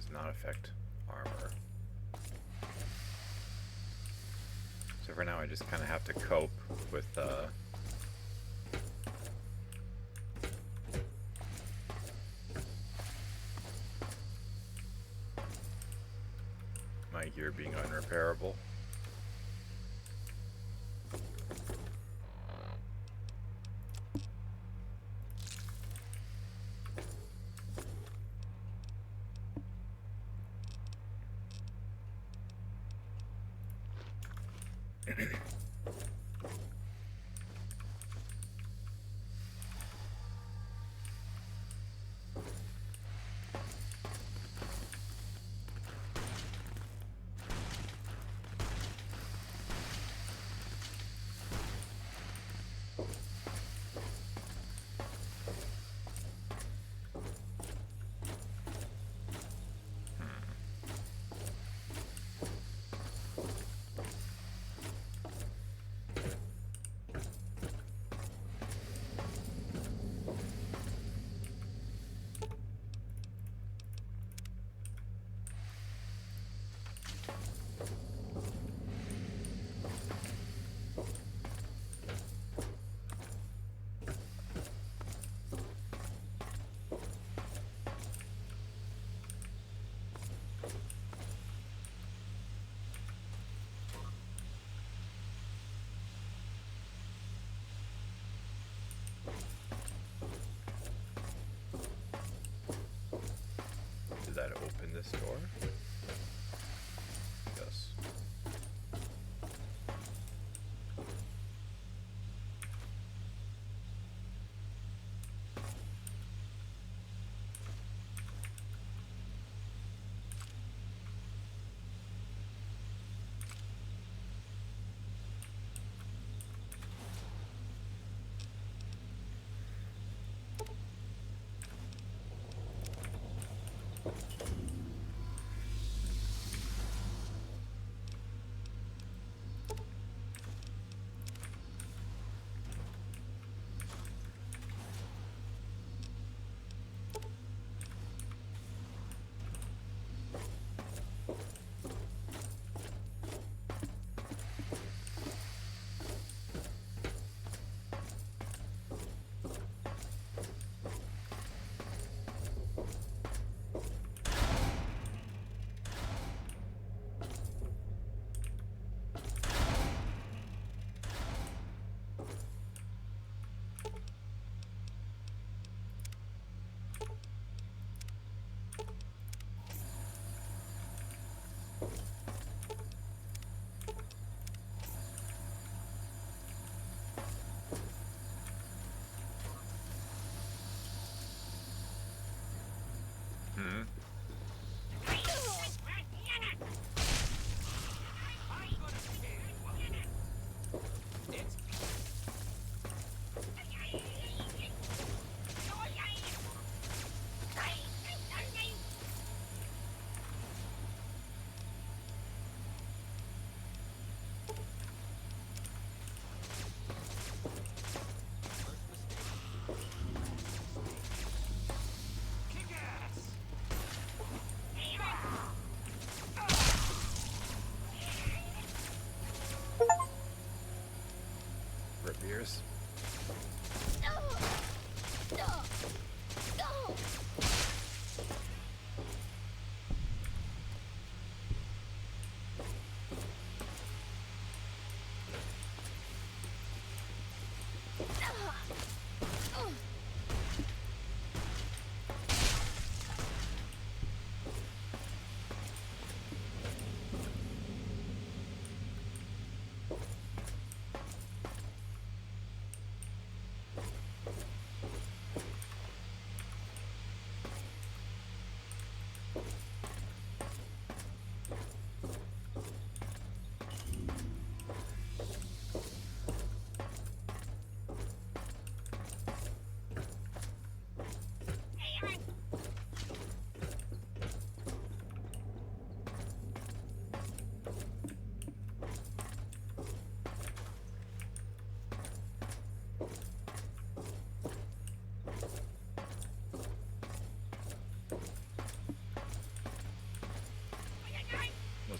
does not affect armor. So for now I just kind of have to cope with my gear being unrepairable. Did that open this door? Yes.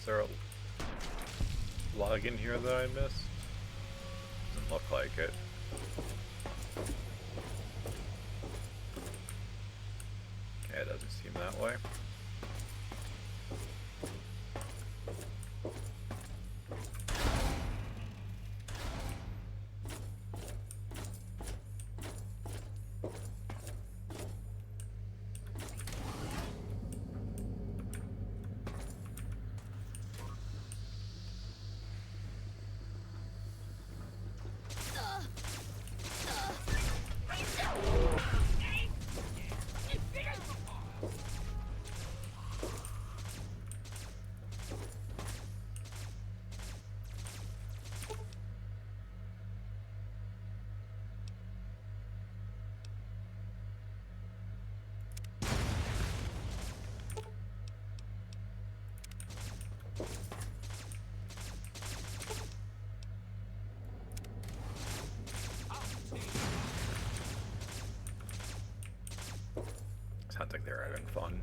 Is there a log in here that I missed? Doesn't look like it. Okay, it doesn't seem that way. Sounds like they're having fun.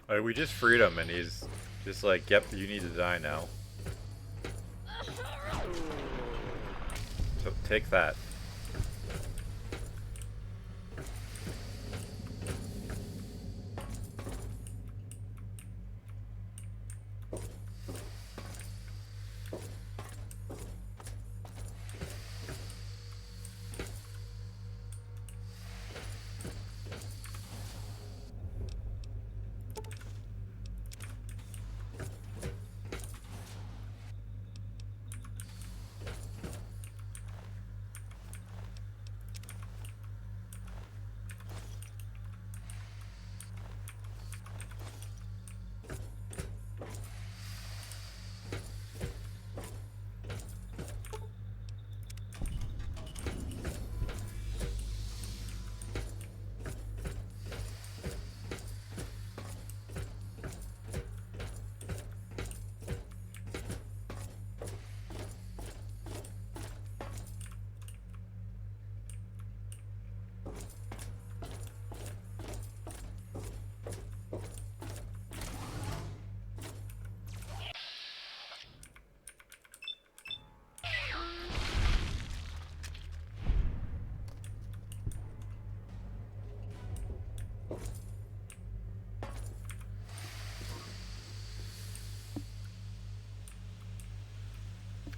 Like, we just freed him and he's just like, yep, you need to die now. So take that.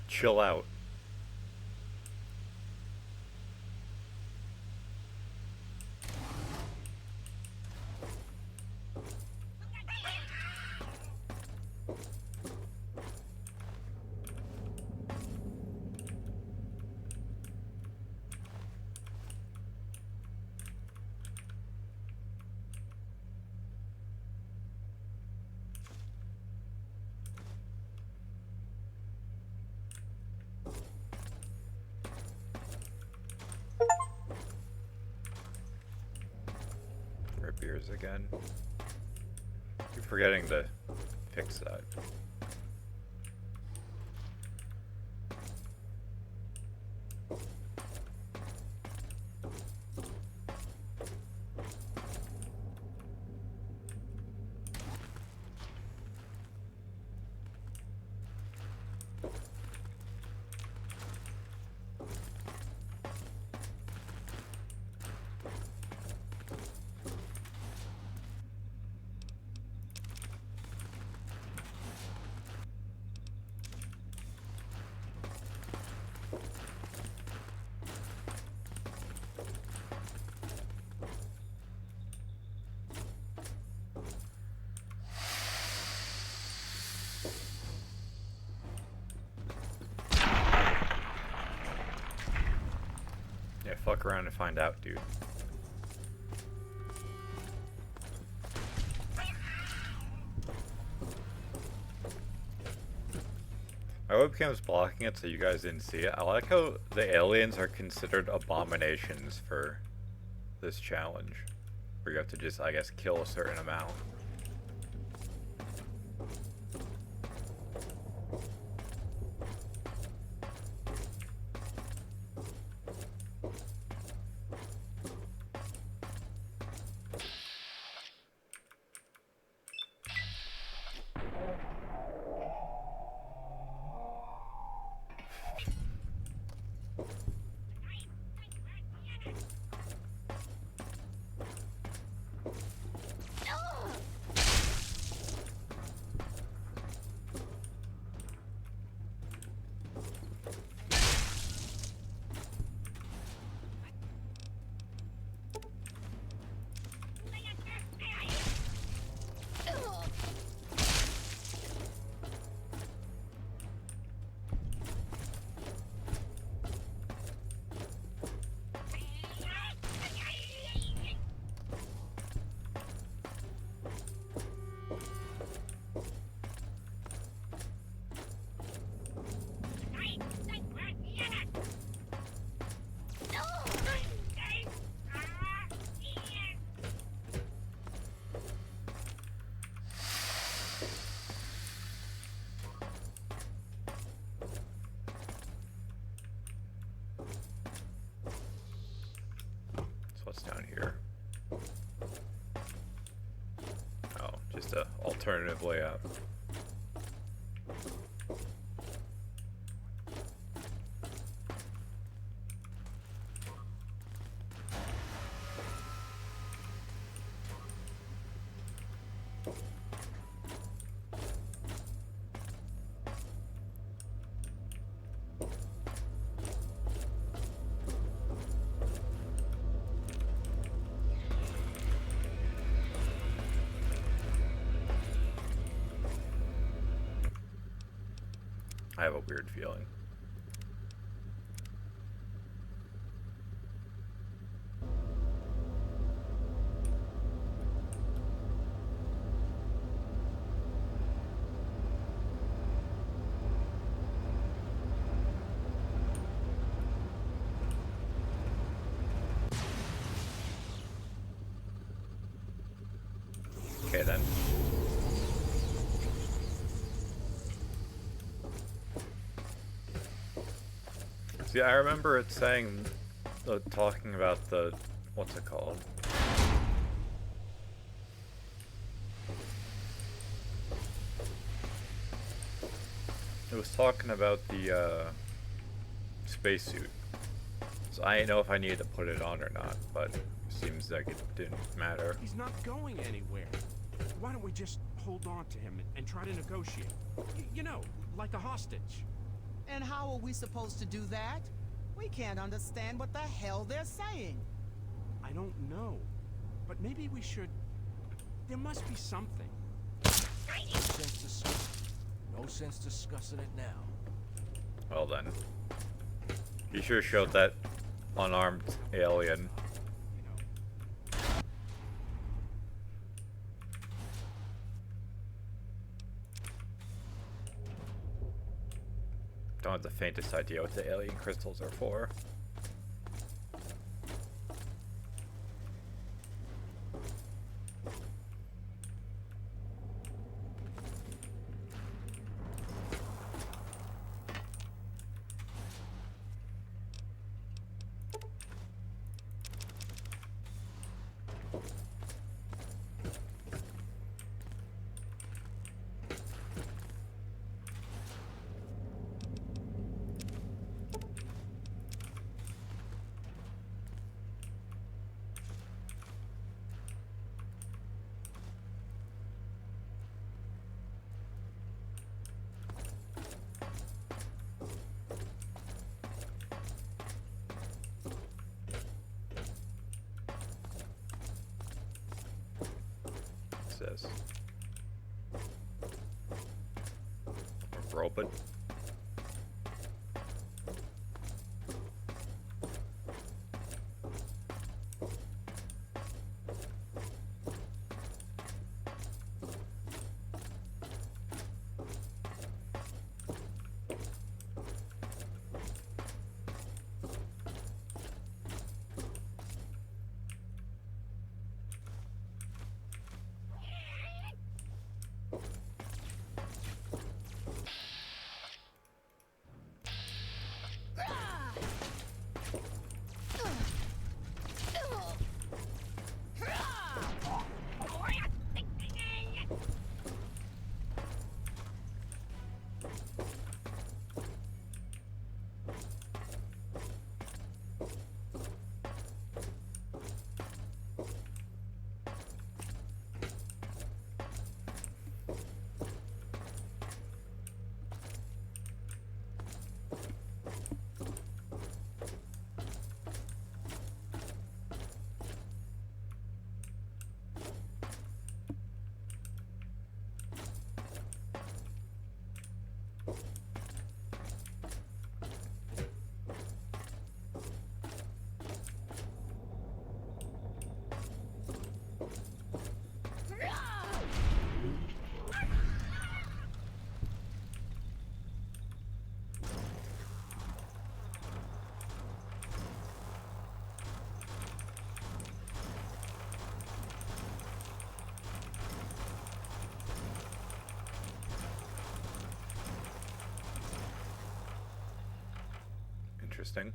Chill out. Beers again. Keep forgetting to fix that. fuck around and find out, dude. My webcam's blocking it so you guys didn't see it. I like how the aliens are considered abominations for this challenge. Where you have to just, I guess, kill a certain amount. What's down here? Oh, just a alternative layout. I have a weird feeling. Okay then. See, I remember it saying, talking about the, what's it called? It was talking about the, spacesuit. So I didn't know if I needed to put it on or not, but it seems like it didn't matter. He's not going anywhere. Why don't we just hold on to him and try to negotiate? You know, like a hostage. And how are we supposed to do that? We can't understand what the hell they're saying. I don't know. But maybe we should... There must be something. No sense discussing it now. Well then. You sure showed that unarmed alien. Don't have the faintest idea what the alien crystals are for. This a robot. Interesting.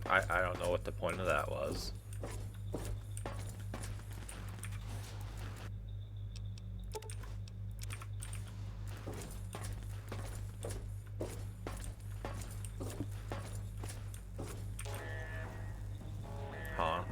I don't know what the point of that was. Huh.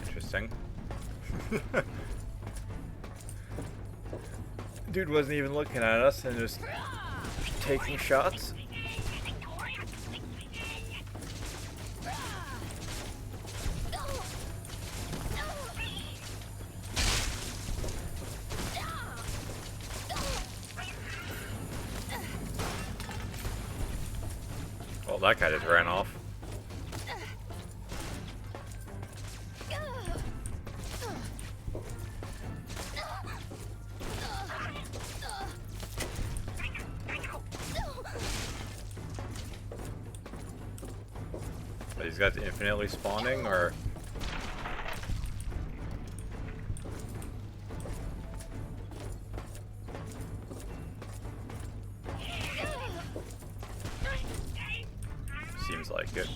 Interesting. Dude wasn't even looking at us and just taking shots. Well, that guy just ran off. Are these guys infinitely spawning, or? Seems like it.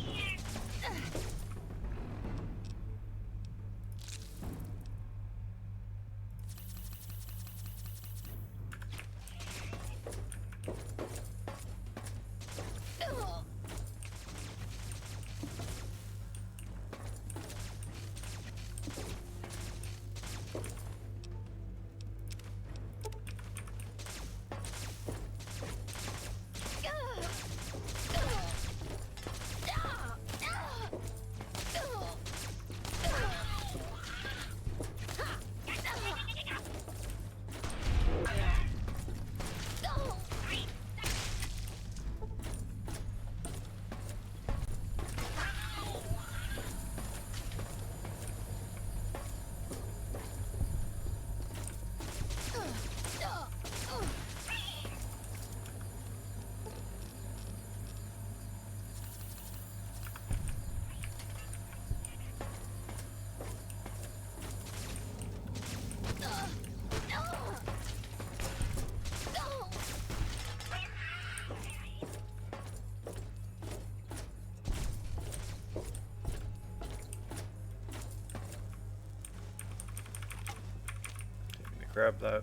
Grab that.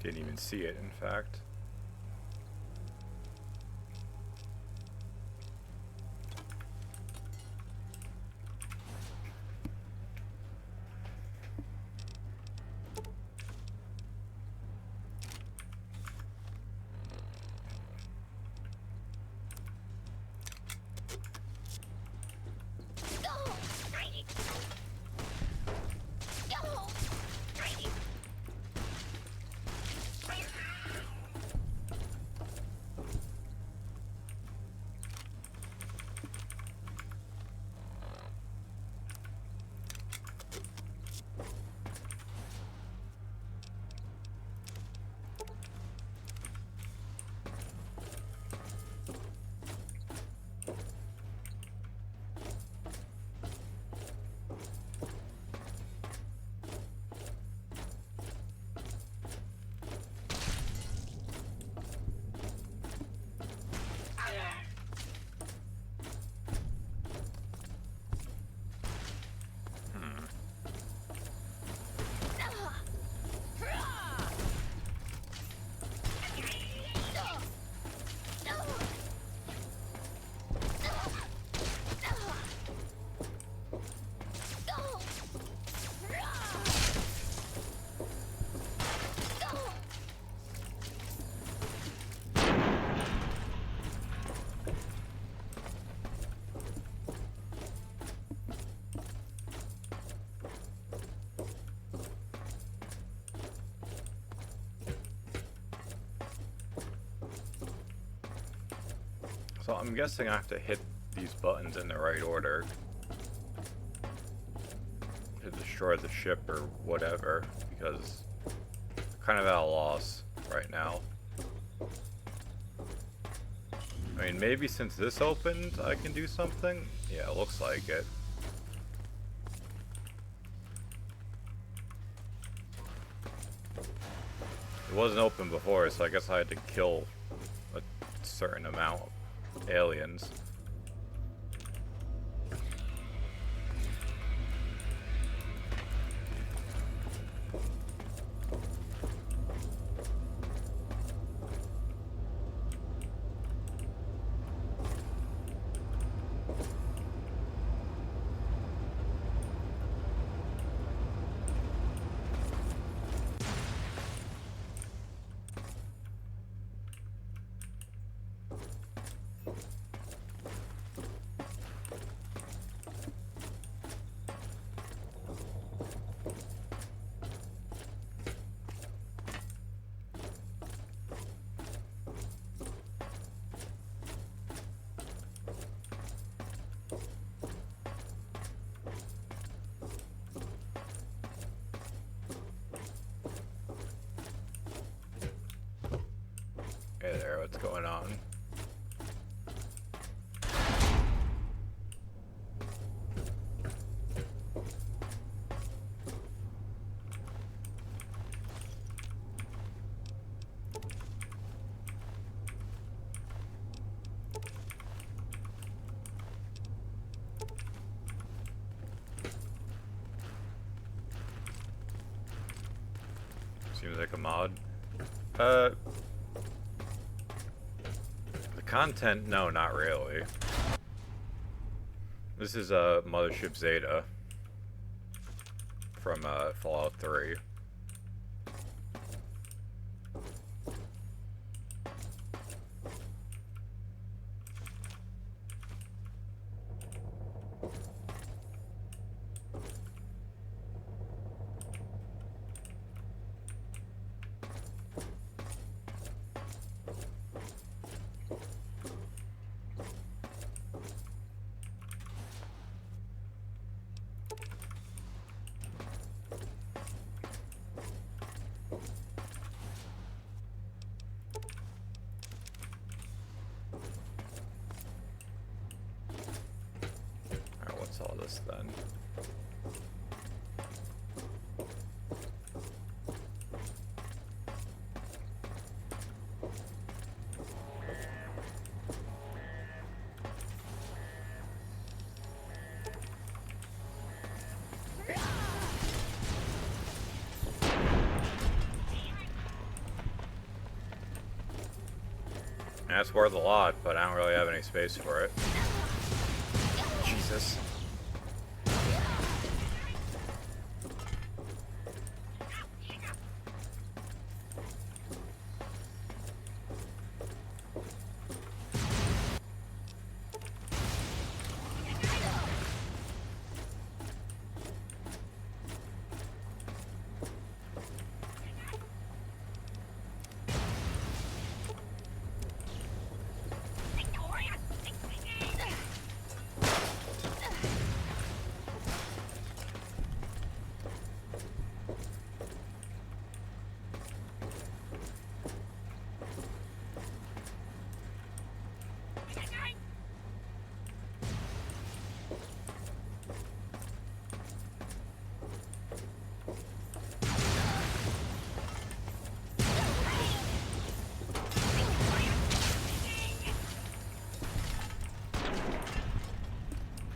Can't even see it, in fact. So I'm guessing I have to hit these buttons in the right order to destroy the ship or whatever, because I'm kind of at a loss right now. I mean, maybe since this opened, I can do something? Yeah, it looks like it. It wasn't open before, so I guess I had to kill a certain amount of aliens. Hey there, what's going on? Seems like a mod. The content, no, not really. This is Mothership Zeta from Fallout 3. Alright, what's all this then? That's worth a lot, but I don't really have any space for it. Jesus.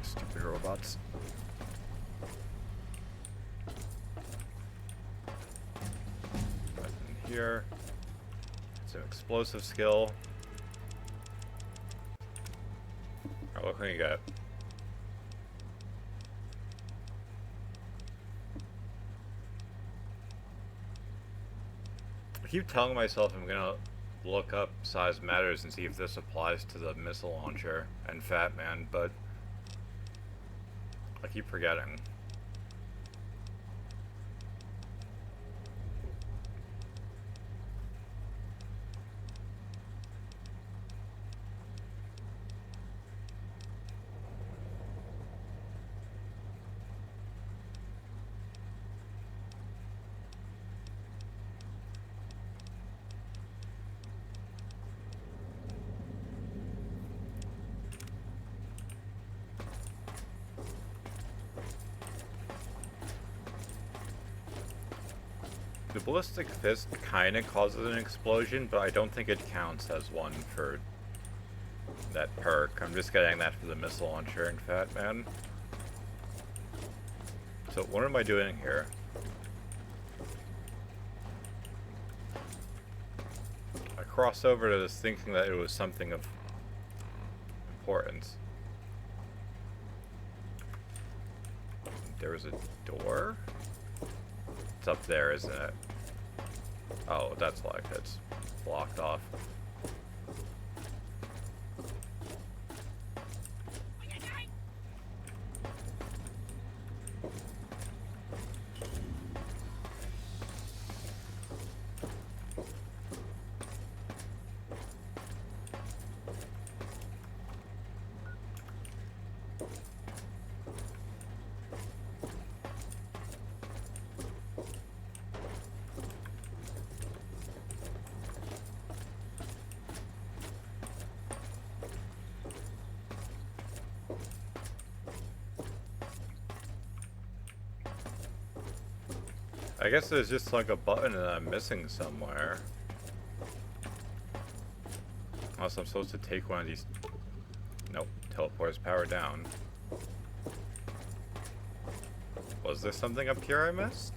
Stupid robots. Weapon here. Some explosive skill. Alright, what can we get? I keep telling myself I'm gonna look up size matters and see if this applies to the missile launcher and Fat Man, but I keep forgetting. The ballistic fist kind of causes an explosion, but I don't think it counts as one for that perk. I'm just getting that for the missile launcher and Fat Man. So what am I doing here? I crossed over to this thinking that it was something of importance. There was a door? It's up there, isn't it? Oh, that's why it's blocked off. I guess there's just like a button that I'm missing somewhere. Unless I'm supposed to take one of these. Nope, teleport's power down. Was there something up here I missed?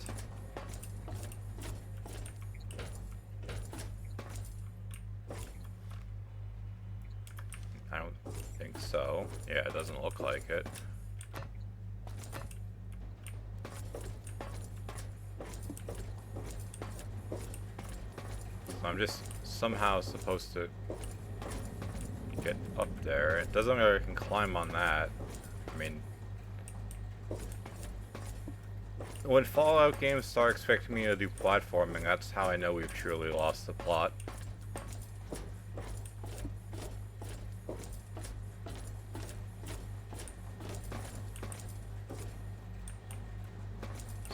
I don't think so. Yeah, it doesn't look like it. I'm just somehow supposed to get up there. It doesn't look like I can climb on that. I mean, when Fallout games start expecting me to do platforming, that's how I know we've truly lost the plot.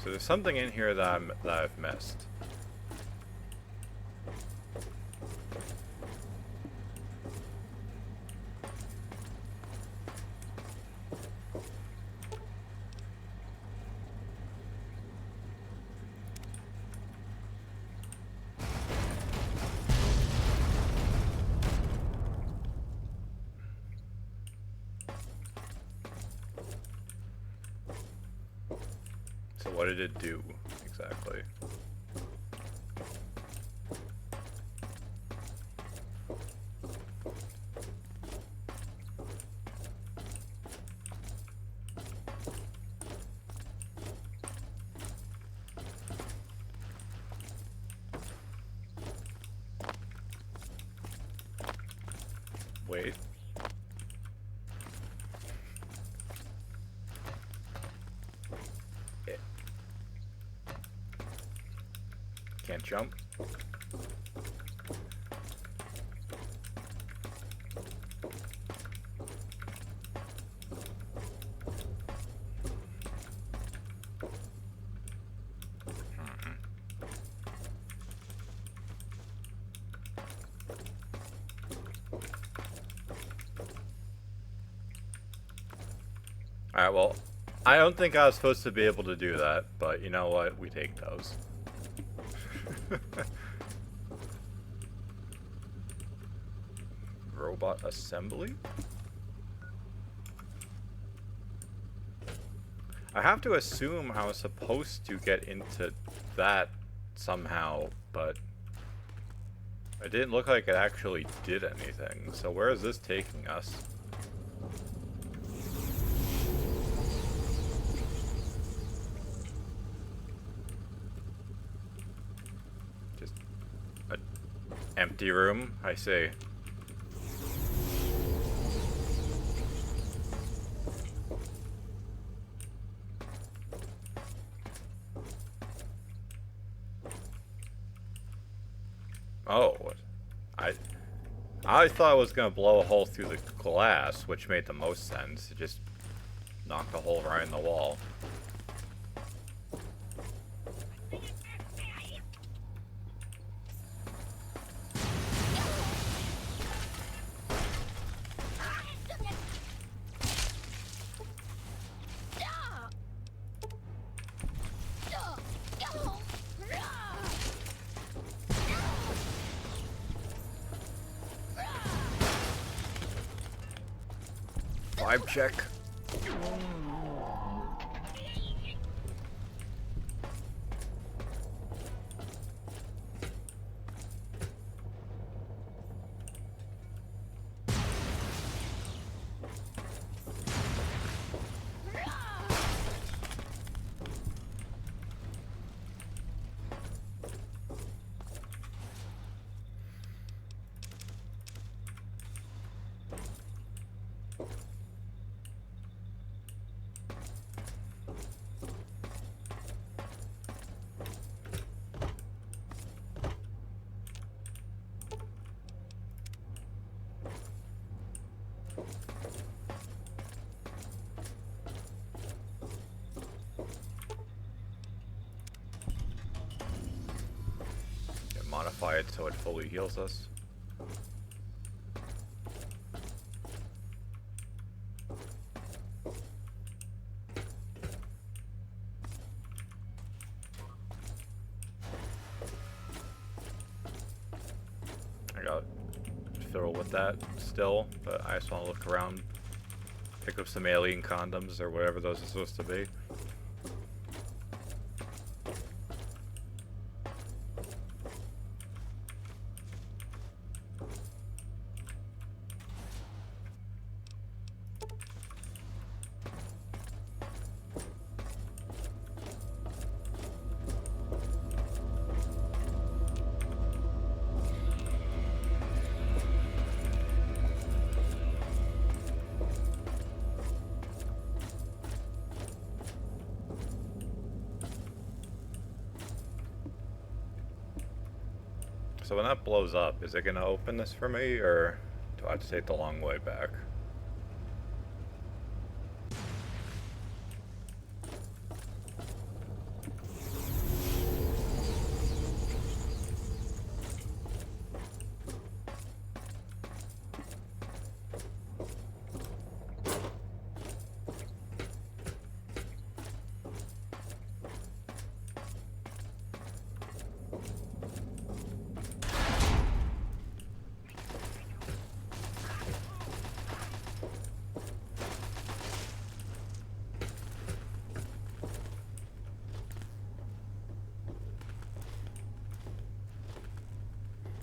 So there's something in here that I've missed. So what did it do, exactly? Wait. Can't jump. Alright, well, I don't think I was supposed to be able to do that, but you know what? We take those. Robot assembly? I have to assume I was supposed to get into that somehow, but it didn't look like it actually did anything. So where is this taking us? Just an empty room, I see. Oh, I thought it was gonna blow a hole through the glass, which made the most sense. It just knocked a hole right in the wall. Vibe check. Modify it so it fully heals us. I got fiddle with that still, but I just want to look around, pick up some alien condoms or whatever those are supposed to be. So when that blows up, is it gonna open this for me, or do I have to take the long way back?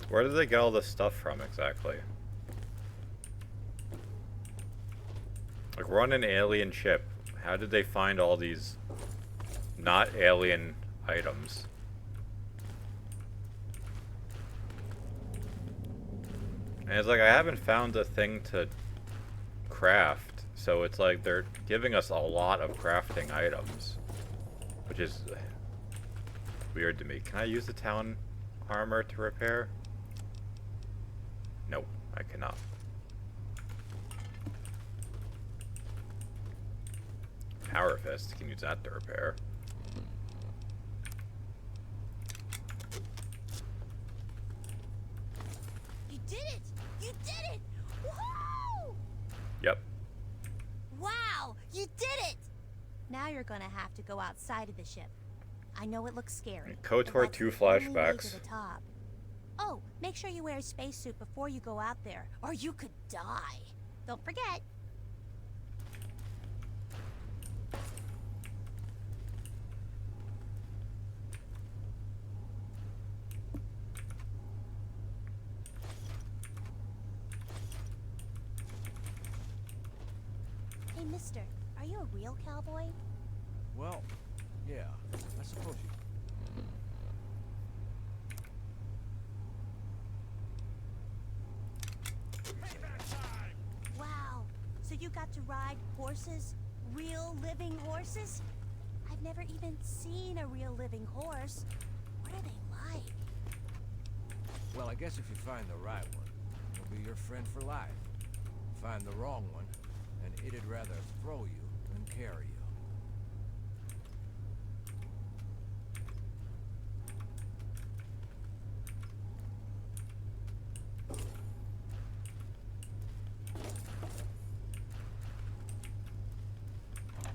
Where did they get all this stuff from exactly? Like, we're on an alien ship. How did they find all these not alien items? And it's like, I haven't found a thing to craft, so it's like they're giving us a lot of crafting items, which is weird to me. Can I use the town armor to repair? Nope, I cannot. Power Fist, can use that to repair. You did it! You did it! Woohoo! Yep. Wow, you did it! Now you're gonna have to go outside of the ship. I know it looks scary. KOTOR but that's 2 the only way flashbacks. to the top. Oh, make sure you wear a spacesuit before you go out there, or you could die. Don't forget. Hey, mister, are you a real cowboy? Well, yeah, I suppose you. Wow, so you got to ride horses? Real living horses? I've never even seen a real living horse. What are they like? Well, I guess if you find the right one, he'll be your friend for life. Find the wrong one, and it'd rather throw you than carry you.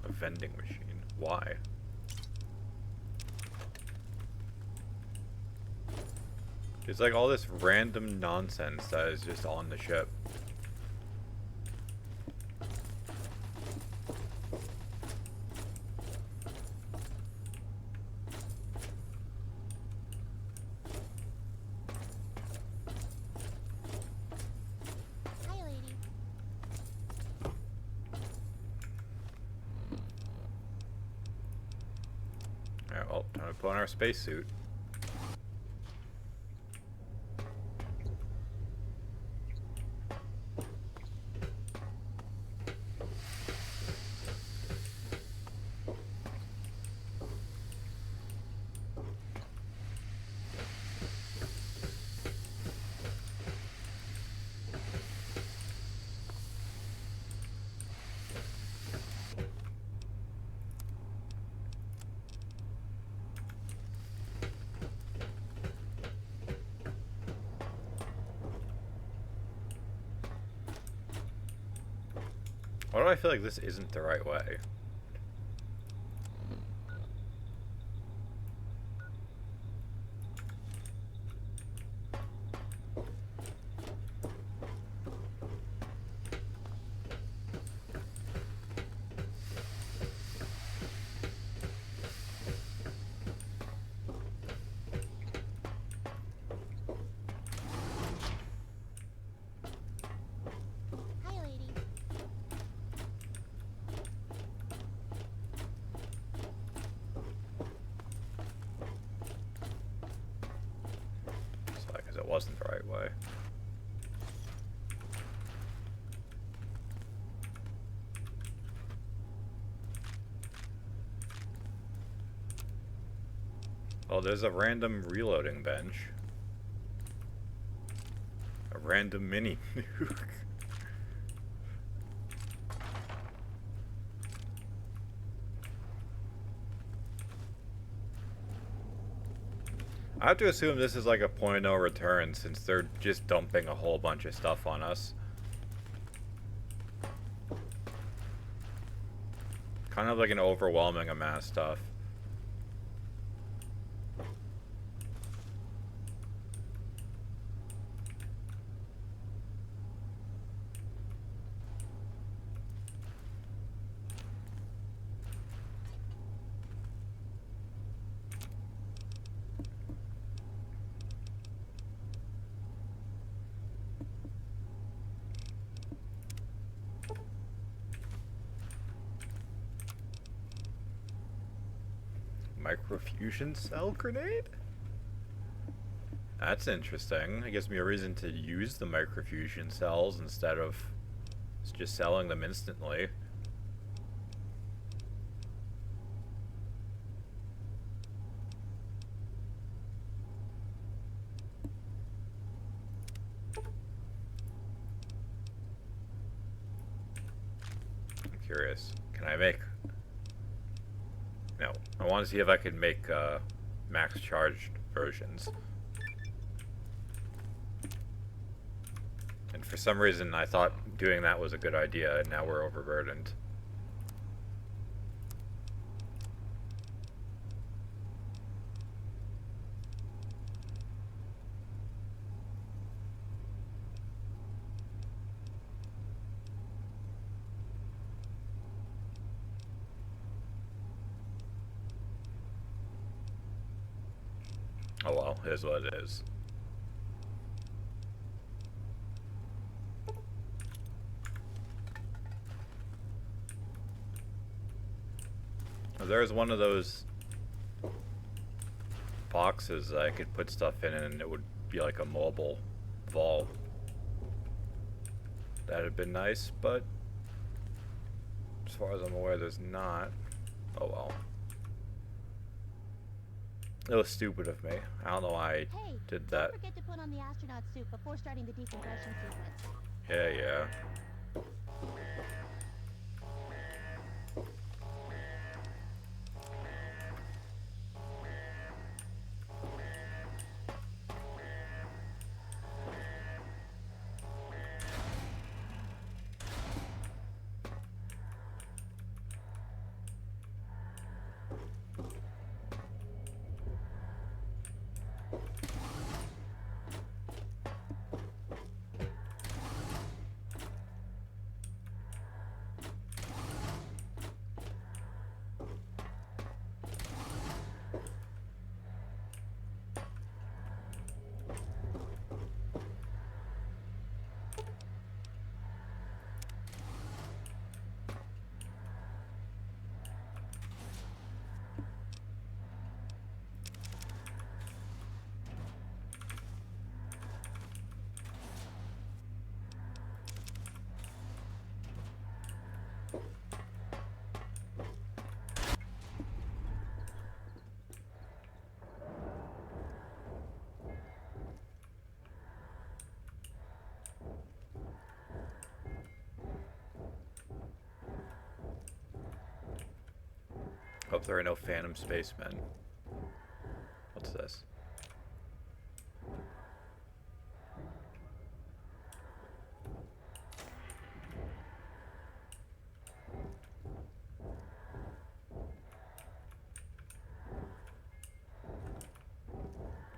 A vending machine. Why? It's like all this random nonsense that is just on the ship. Alright, well, time to put on our spacesuit. Why do I feel like this isn't the right way? Hi, lady. It's like, because it wasn't the right way. Oh, there's a random reloading bench. A random mini nuke. I have to assume this is like a point of no return since they're just dumping a whole bunch of stuff on us. Kind of like an overwhelming amount of stuff. Microfusion cell grenade? That's interesting. It gives me a reason to use the microfusion cells instead of just selling them instantly. I'm curious. Can I make... No. I want to see if I could make max charged versions. And for some reason I thought doing that was a good idea, and now we're overburdened. Oh well, here's what it is. There's one of those boxes that I could put stuff in and it would be like a mobile vault. That'd have been nice, but as far as I'm aware, there's not. Oh well. It was stupid of me. I don't know why I Hey, did that. don't forget to put on the astronaut suit before starting the decompression sequence. Yeah. hope there are no phantom spacemen. What's this?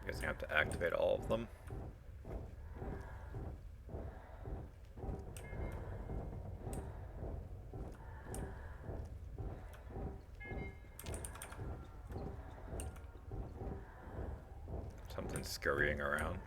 I guess I have to activate all of them. Something scurrying around.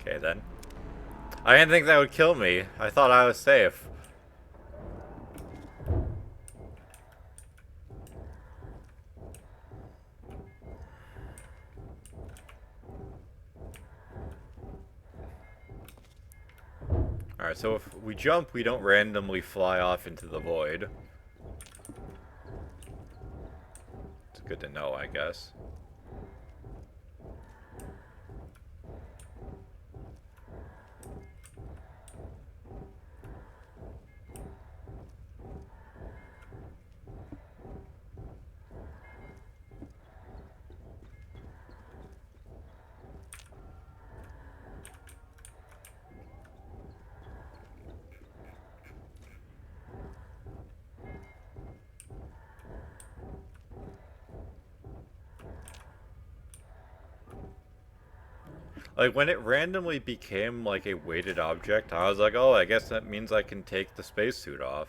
Okay then. I didn't think that would kill me. I thought I was safe. Alright, so if we jump, we don't randomly fly off into the void. It's good to know, I guess. Like, when it randomly became, like, a weighted object, I was like, oh, I guess that means I can take the spacesuit off.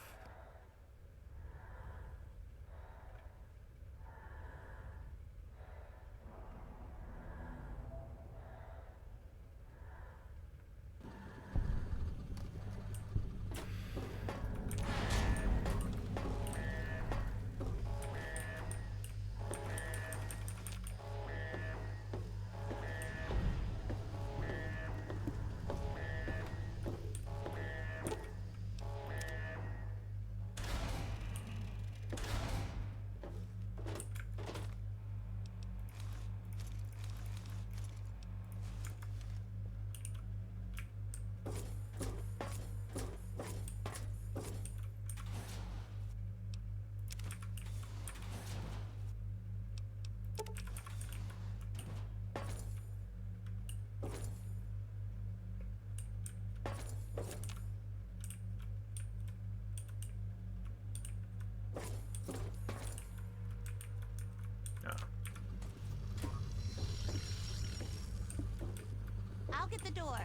I'll get the door.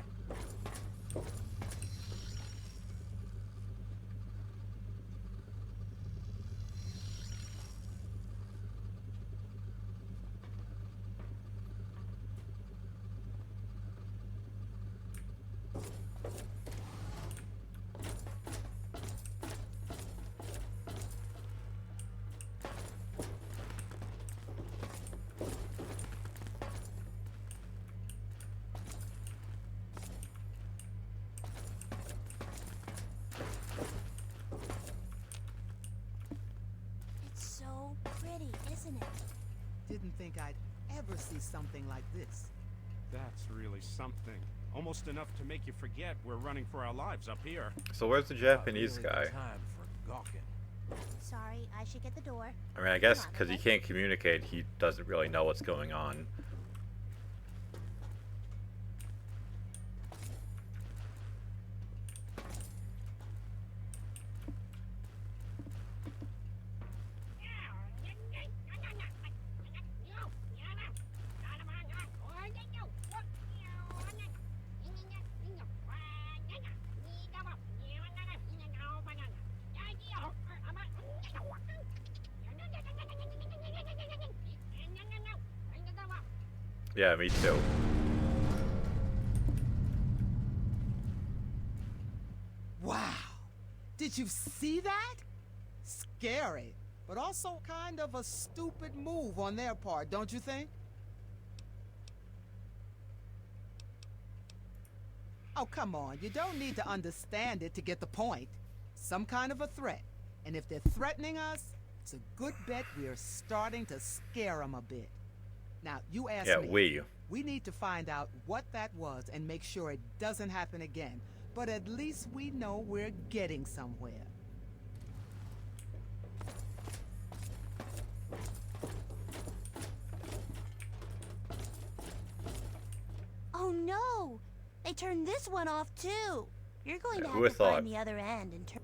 It's so pretty, isn't it? Didn't think I'd ever see something like this. That's really something. Almost enough to make you forget we're running for our lives up here. So where's the Japanese Not really guy? the time for gawking. Sorry, I should get the door. I mean, I guess Come on, because he okay? can't communicate, he doesn't really know what's going on. Yeah, me too. Wow. Did you see that? Scary, but also kind of a stupid move on their part, don't you think? Oh, come on. You don't need to understand it to get the point. Some kind of a threat. And if they're threatening us, it's a good bet we're starting to scare them a bit. Now, you ask Yeah, me. We need to find out what that was and make sure it doesn't happen again. But at least we know we're getting somewhere. Oh no! They turned this one off too. You're going to who have to thought? find the other end and turn.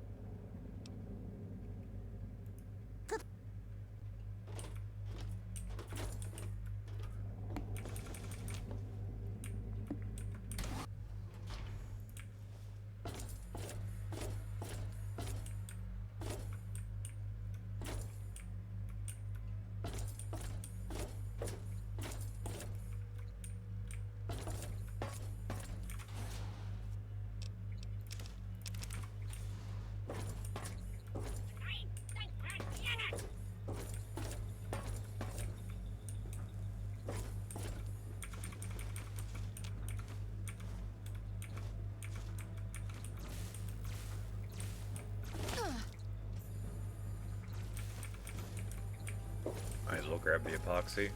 Might as well grab the epoxy.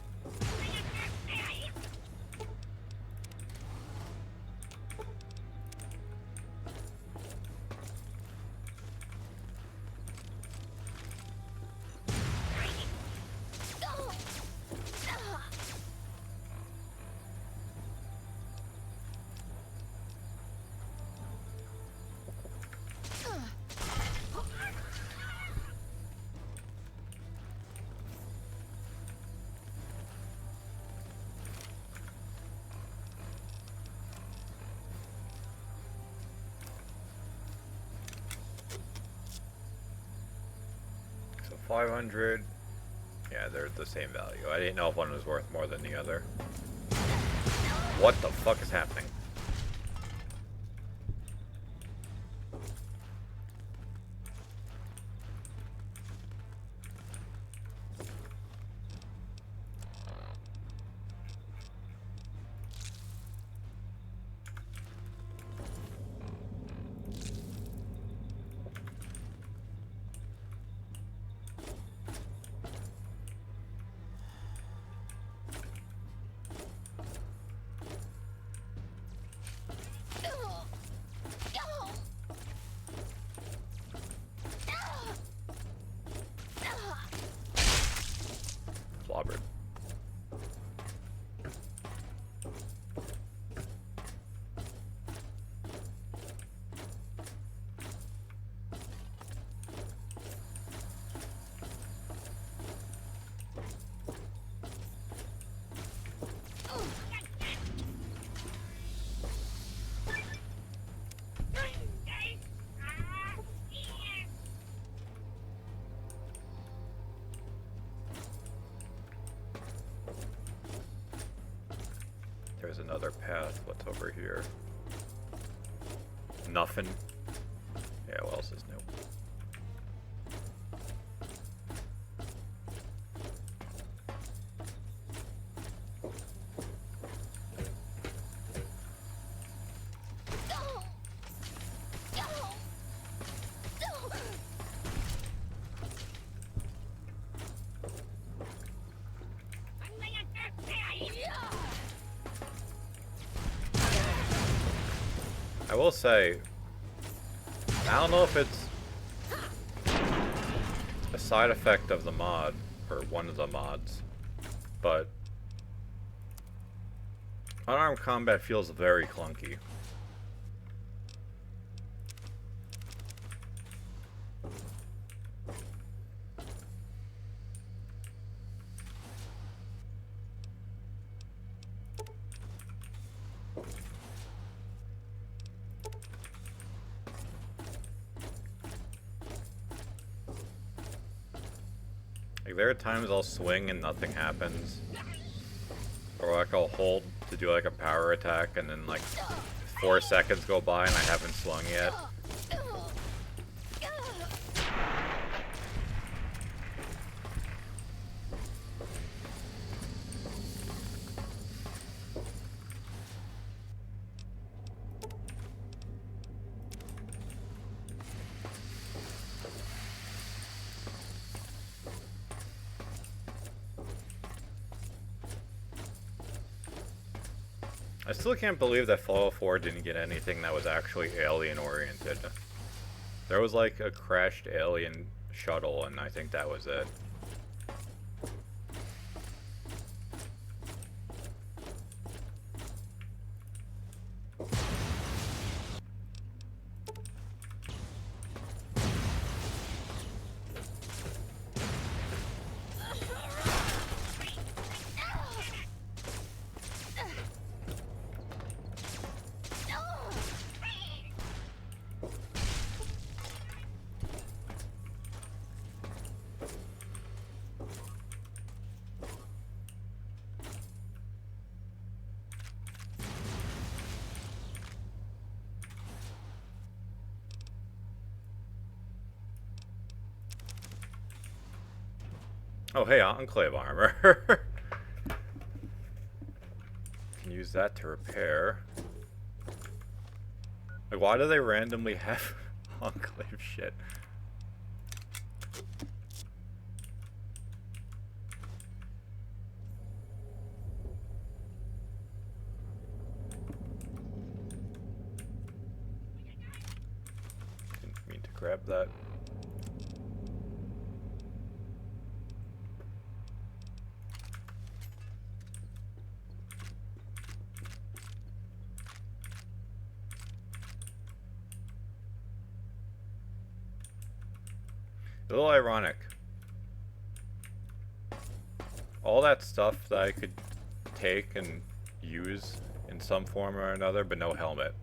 So 500. Yeah, they're the same value. I didn't know if one was worth more than the other. What the fuck is happening? Clobbered. There's another path. What's over here? Nothing. Yeah, what else is new? I will say, I don't know if it's a side effect of the mod, or one of the mods, but unarmed combat feels very clunky. Like, there are times I'll swing and nothing happens. Or like I'll hold to do like a power attack and then like 4 seconds go by and I haven't swung yet. I still can't believe that Fallout 4 didn't get anything that was actually alien-oriented. There was like a crashed alien shuttle, and I think that was it. Oh, hey, Enclave armor. Can use that to repair. Like, why do they randomly have Enclave shit? Didn't mean to grab that. A little ironic. All that stuff that I could take and use in some form or another, but no helmet.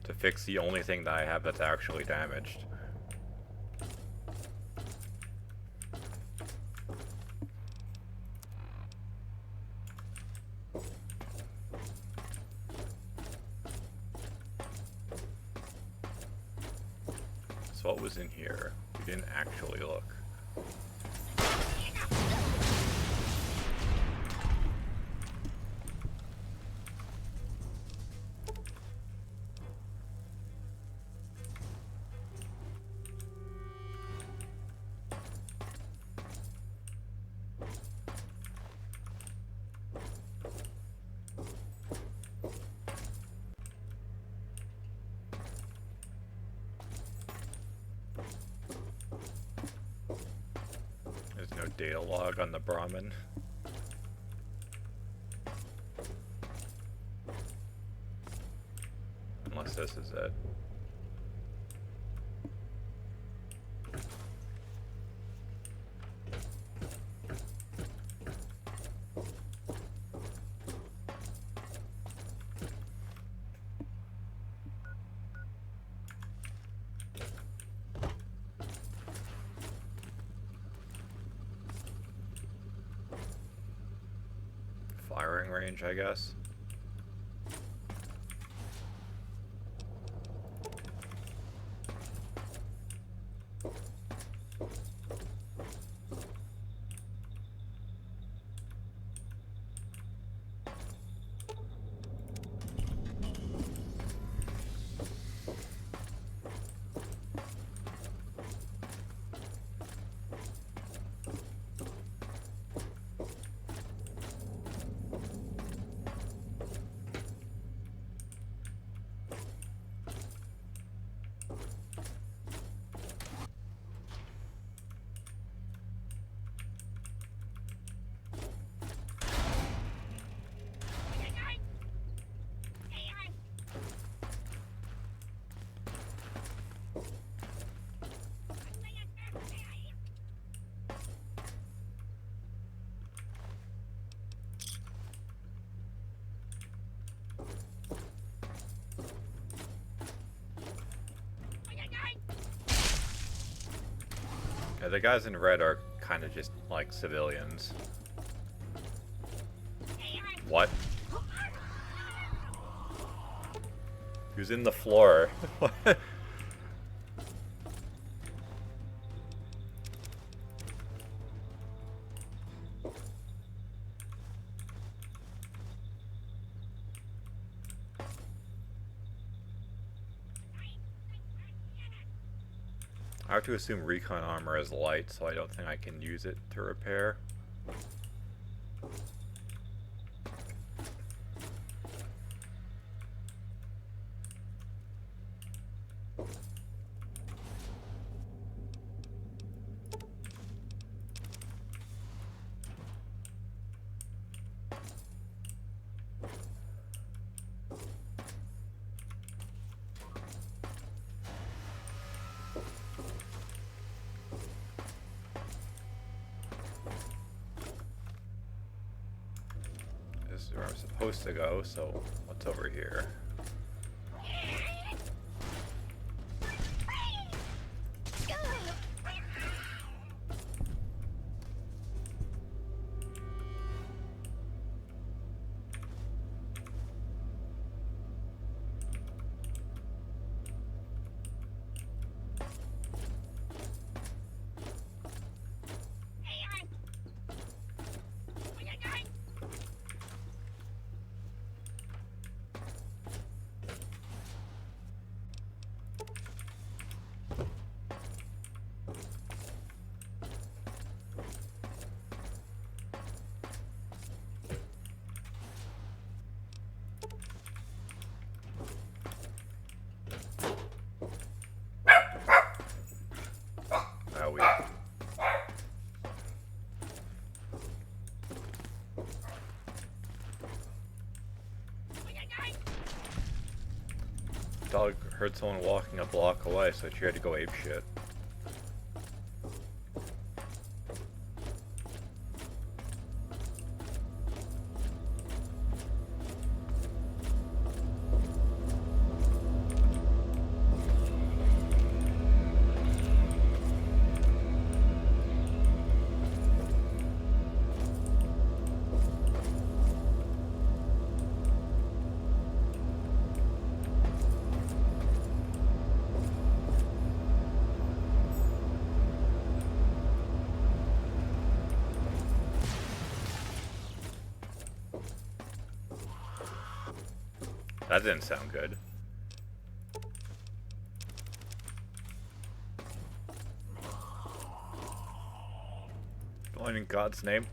To fix the only thing that I have that's actually damaged. So what was in here? We didn't actually look. There's no data log on the Brahmin. Unless this is it. Firing range, I guess. Yeah, the guys in red are kind of just like civilians. What? He was in the floor. What? I have to assume recon armor is light, so I don't think I can use it to repair. This is where I'm supposed to go, so what's over here? We dog heard someone walking a block away, so she had to go ape shit. That didn't sound good. Going in God's name.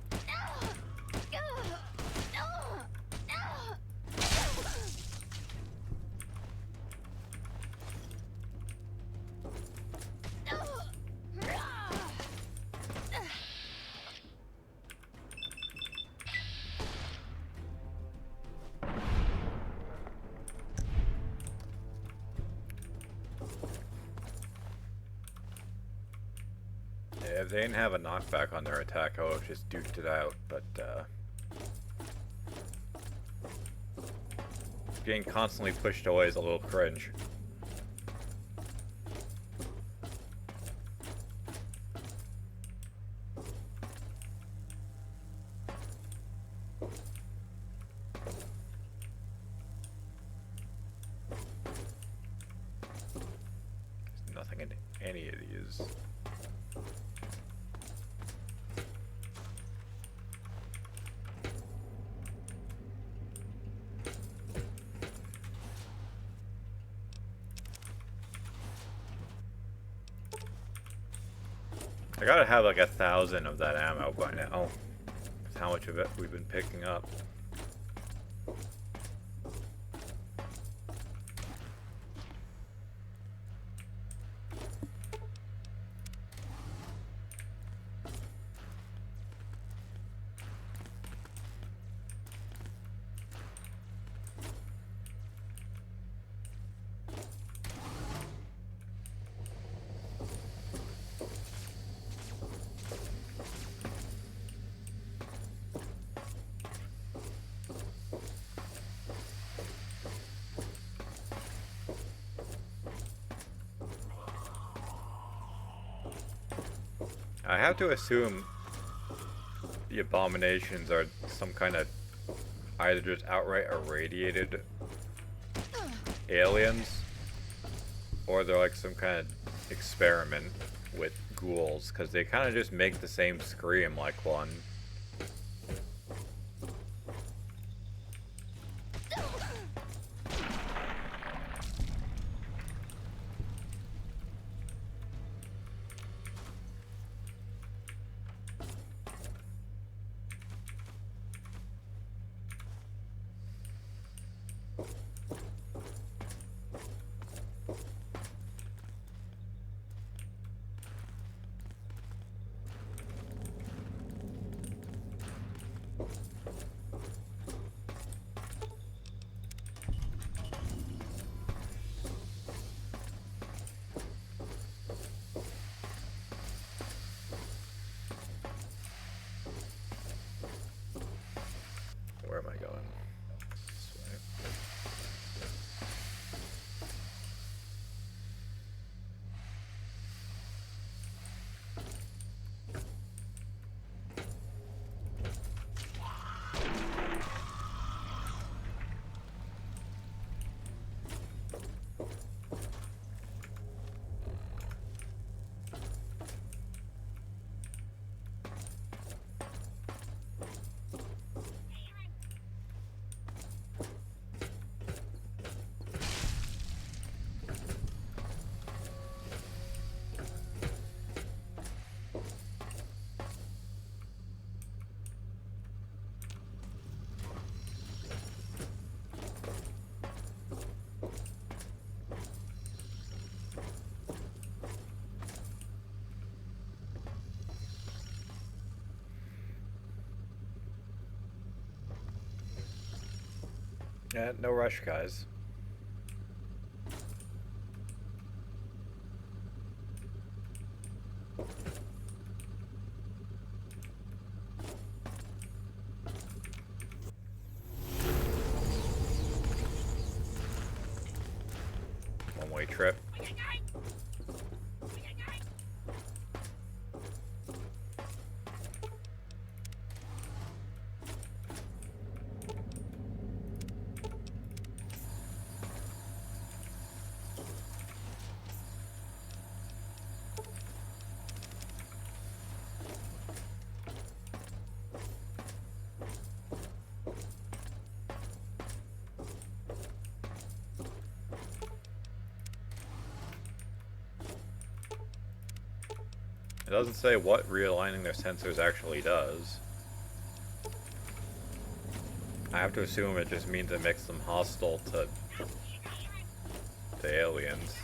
If they didn't have a knockback on their attack, I would have just duked it out, but, getting constantly pushed away is a little cringe. There's nothing in any of these. I gotta have like 1,000 of that ammo by now. That's how much of it we've been picking up. I have to assume the abominations are some kind of either just outright irradiated aliens, or they're like some kind of experiment with ghouls, because they kind of just make the same scream like one. Where am I going? This way. Yeah, no rush, guys. One-way trip. It doesn't say what realigning their sensors actually does. I have to assume it just means it makes them hostile to the aliens.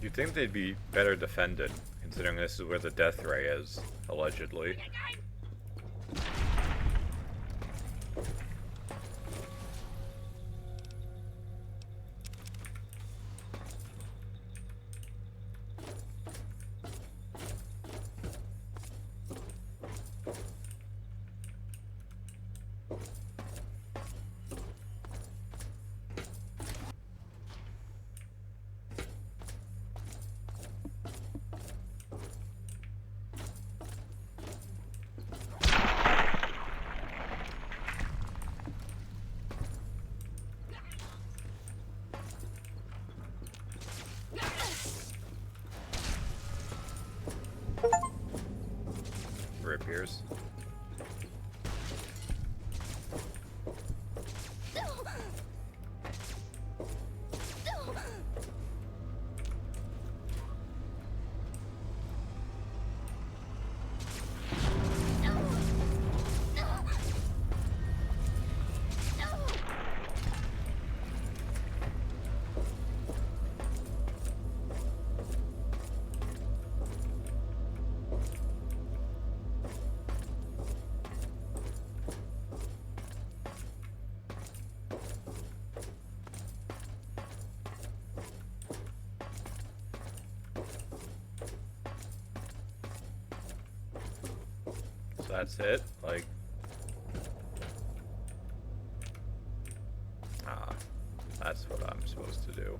You'd think they'd be better defended, considering this is where the death ray is, allegedly. Rapiers. So that's it? Like... Ah, that's what I'm supposed to do.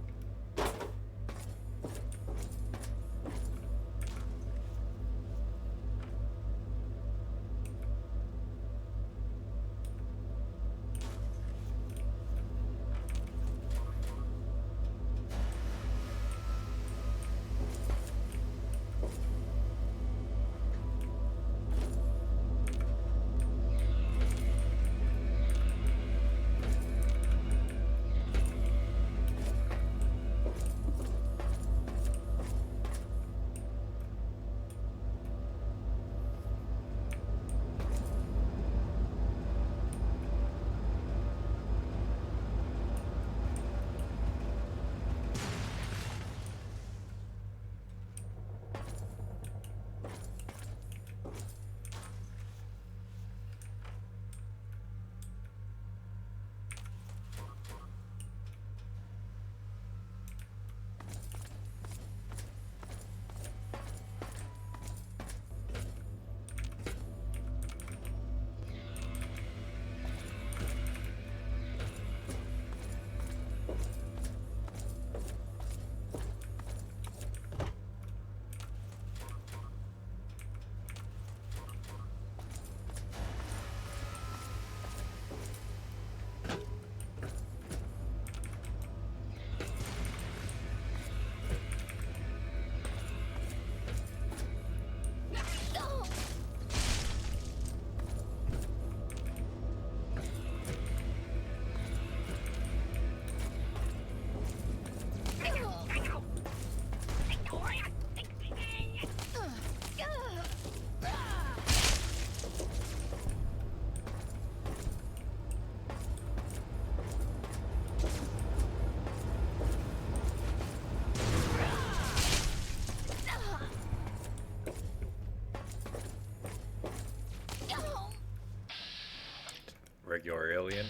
Regular alien.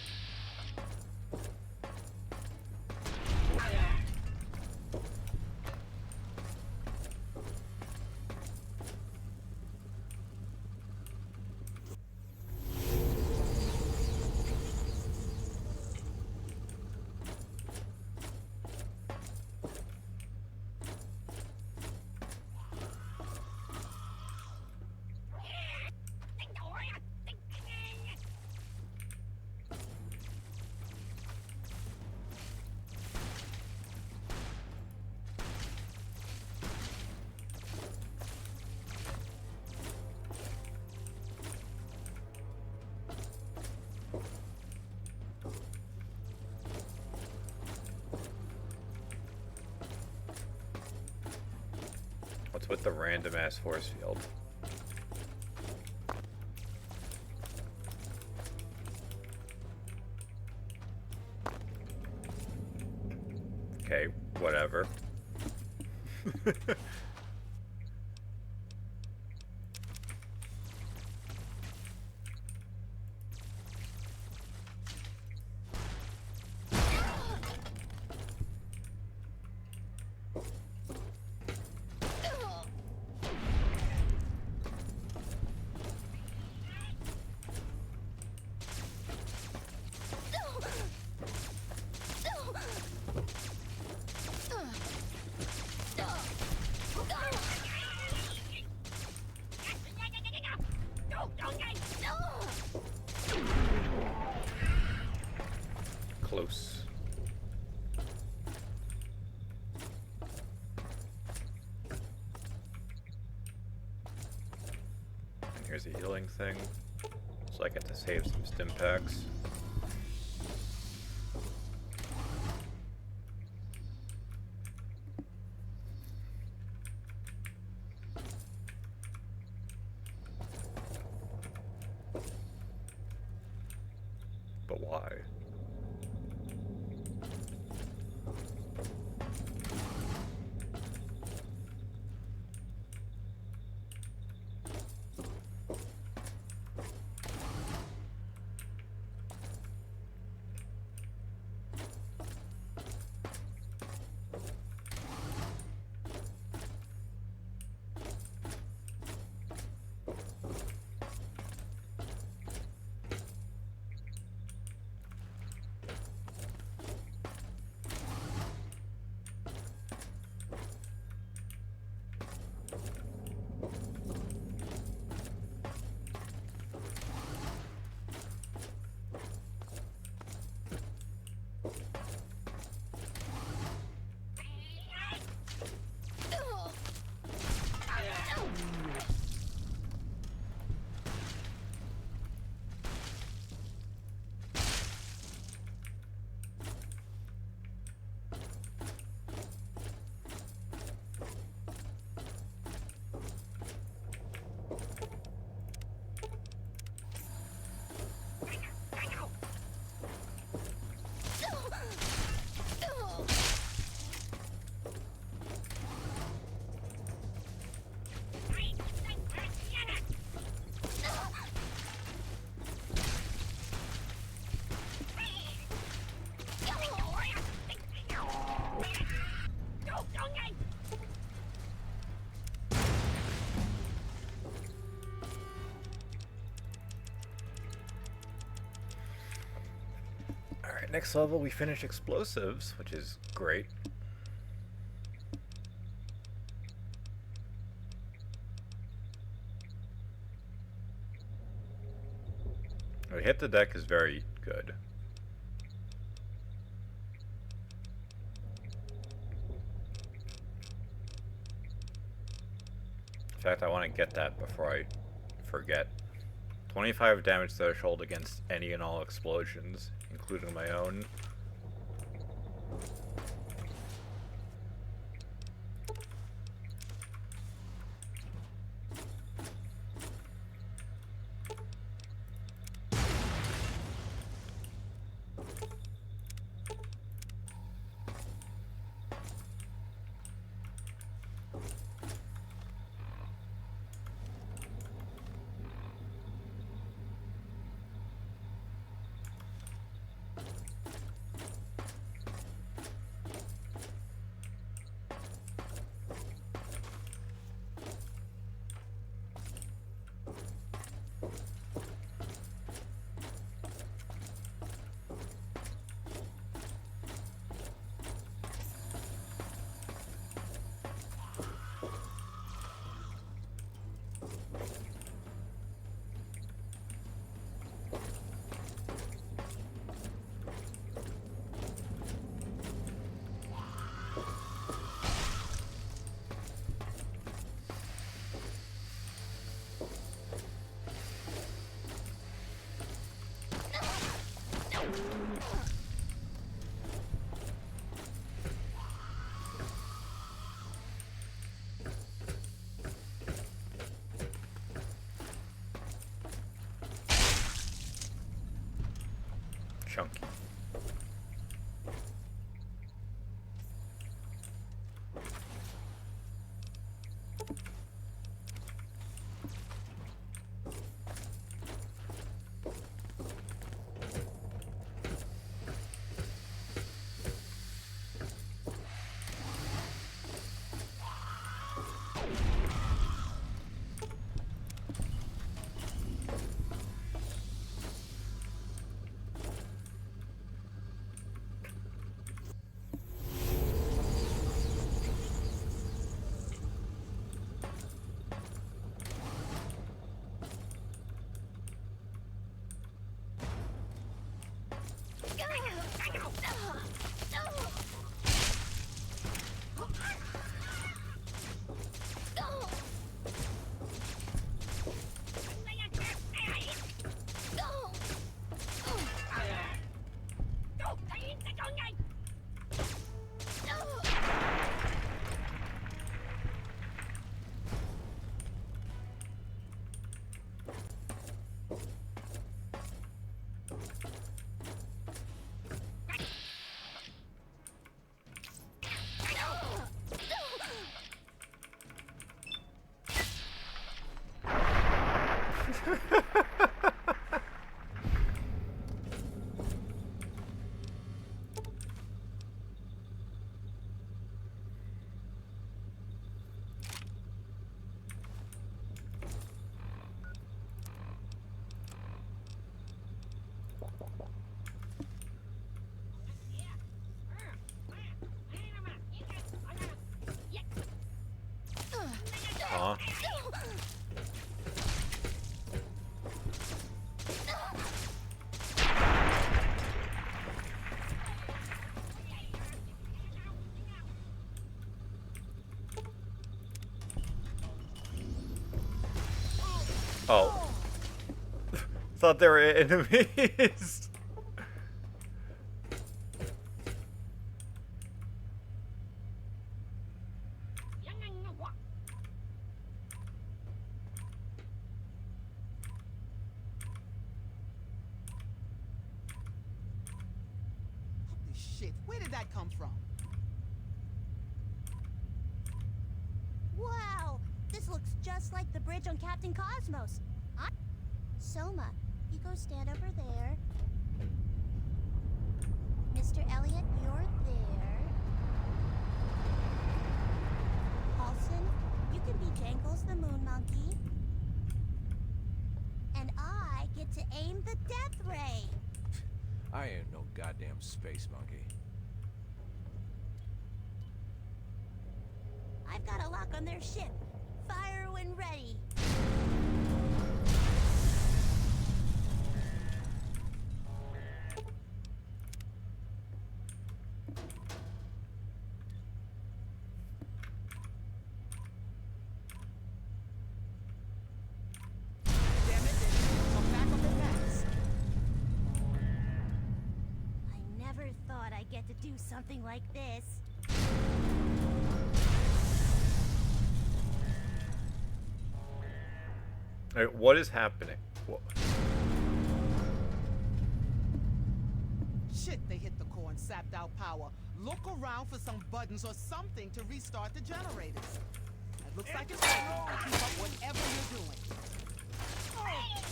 What's with the random ass force field? Okay, whatever. Close. And here's a healing thing, so I get to save some stim packs. But why? Alright, next level we finish explosives, which is great. We hit the deck is very good. In fact, I want to get that before I forget. 25 damage threshold against any and all explosions, including my own. Huh? Oh. Thought they were enemies. Holy shit, where did that come from? Wow, this looks just like the bridge on Captain Cosmos. Soma, you go stand over there. Mr. Elliot, you're there. Paulson, you can be Jangles the Moon Monkey. And I get to aim the death ray. I ain't no goddamn space monkey. I've got a lock on their ship. Fire when ready. Damn it, then come back up and pass. I never thought I'd get to do something like this. Alright, what is happening? What? Shit, they hit the core and sapped out power. Look around for some buttons or something to restart the generators. It looks like it's over. Keep up whatever you're doing. Wait,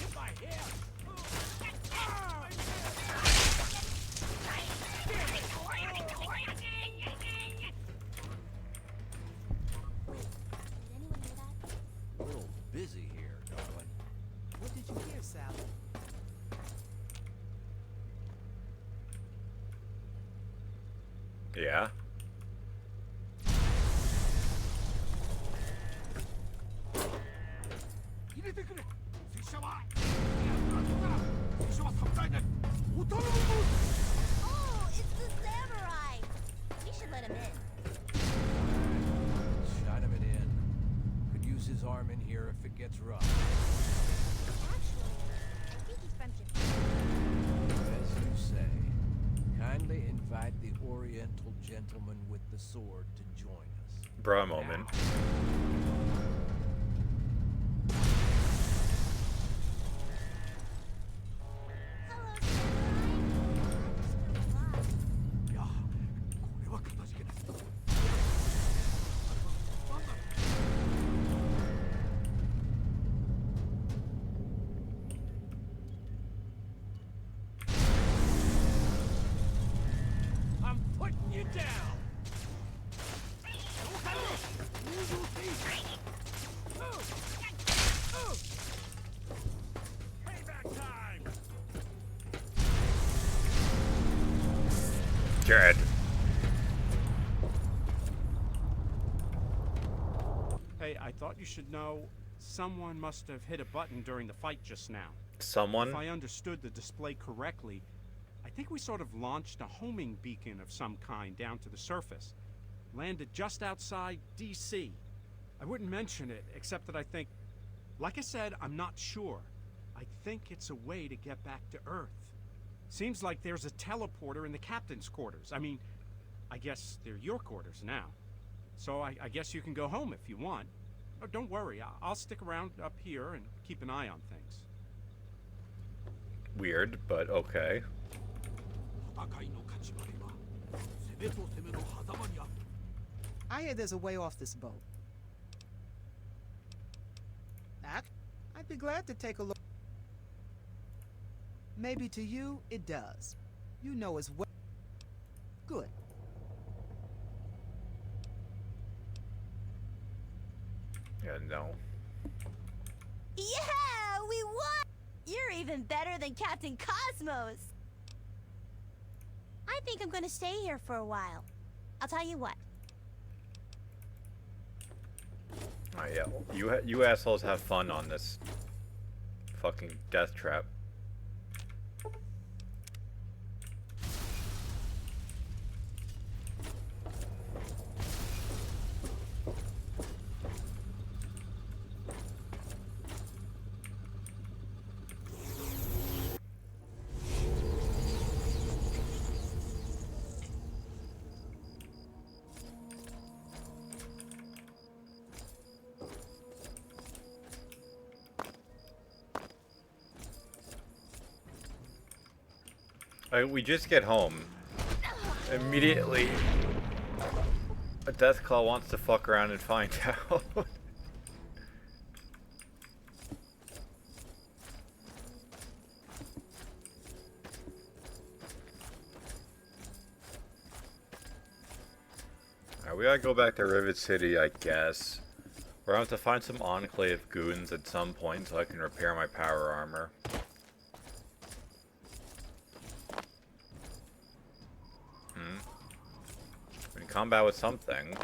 did anyone hear that? A little busy here, darling. What did you hear, Sally? Yeah. Oh, it's the samurai! We should let him in. Shot him it in. Could use his arm in here if it gets rough. Actually, I think he's from Japan. As you say, kindly invite the Oriental gentleman with the sword to join us. Bruh moment. Hello, samurai. I'm still alive. I'm putting you down. Payback time. Dead. Hey, I thought you should know someone must have hit a button during the fight just now. Someone? If I understood the display correctly, I think we sort of launched a homing beacon of some kind down to the surface. Landed just outside DC. I wouldn't mention it, except that I think, like I said, I'm not sure. I think it's a way to get back to Earth. Seems like there's a teleporter in the captain's quarters. I mean, I guess they're your quarters now. So I guess you can go home if you want. Oh, don't worry, I'll stick around up here and keep an eye on things. Weird, but okay. I hear there's a way off this boat. I I'd be glad to take a look. Maybe to you, it does. You know as well. Good. Yeah, no. Yeah, we won! You're even better than Captain Cosmos. I think I'm gonna stay here for a while. I'll tell you what. Oh yeah, you assholes have fun on this fucking death trap. We just get home. Immediately, a Deathclaw wants to fuck around and find out. Alright, we gotta go back to Rivet City, I guess. We're gonna have to find some Enclave goons at some point so I can repair my power armor. In combat with something.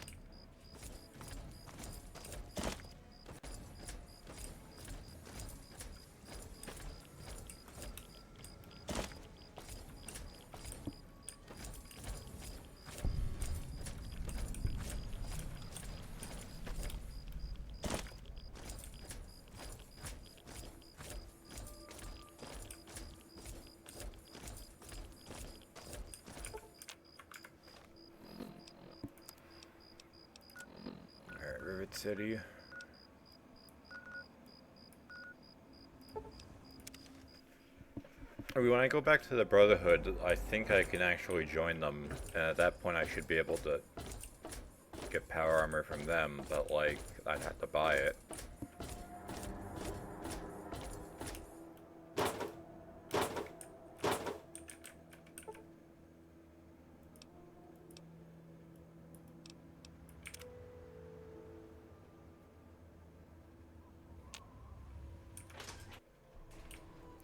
Rivet City. When I go back to the Brotherhood, I think I can actually join them, and at that point I should be able to get power armor from them, but like, I'd have to buy it.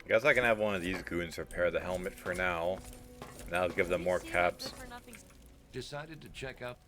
I guess I can have one of these goons repair the helmet for now. Now give them more caps. Decided to check out.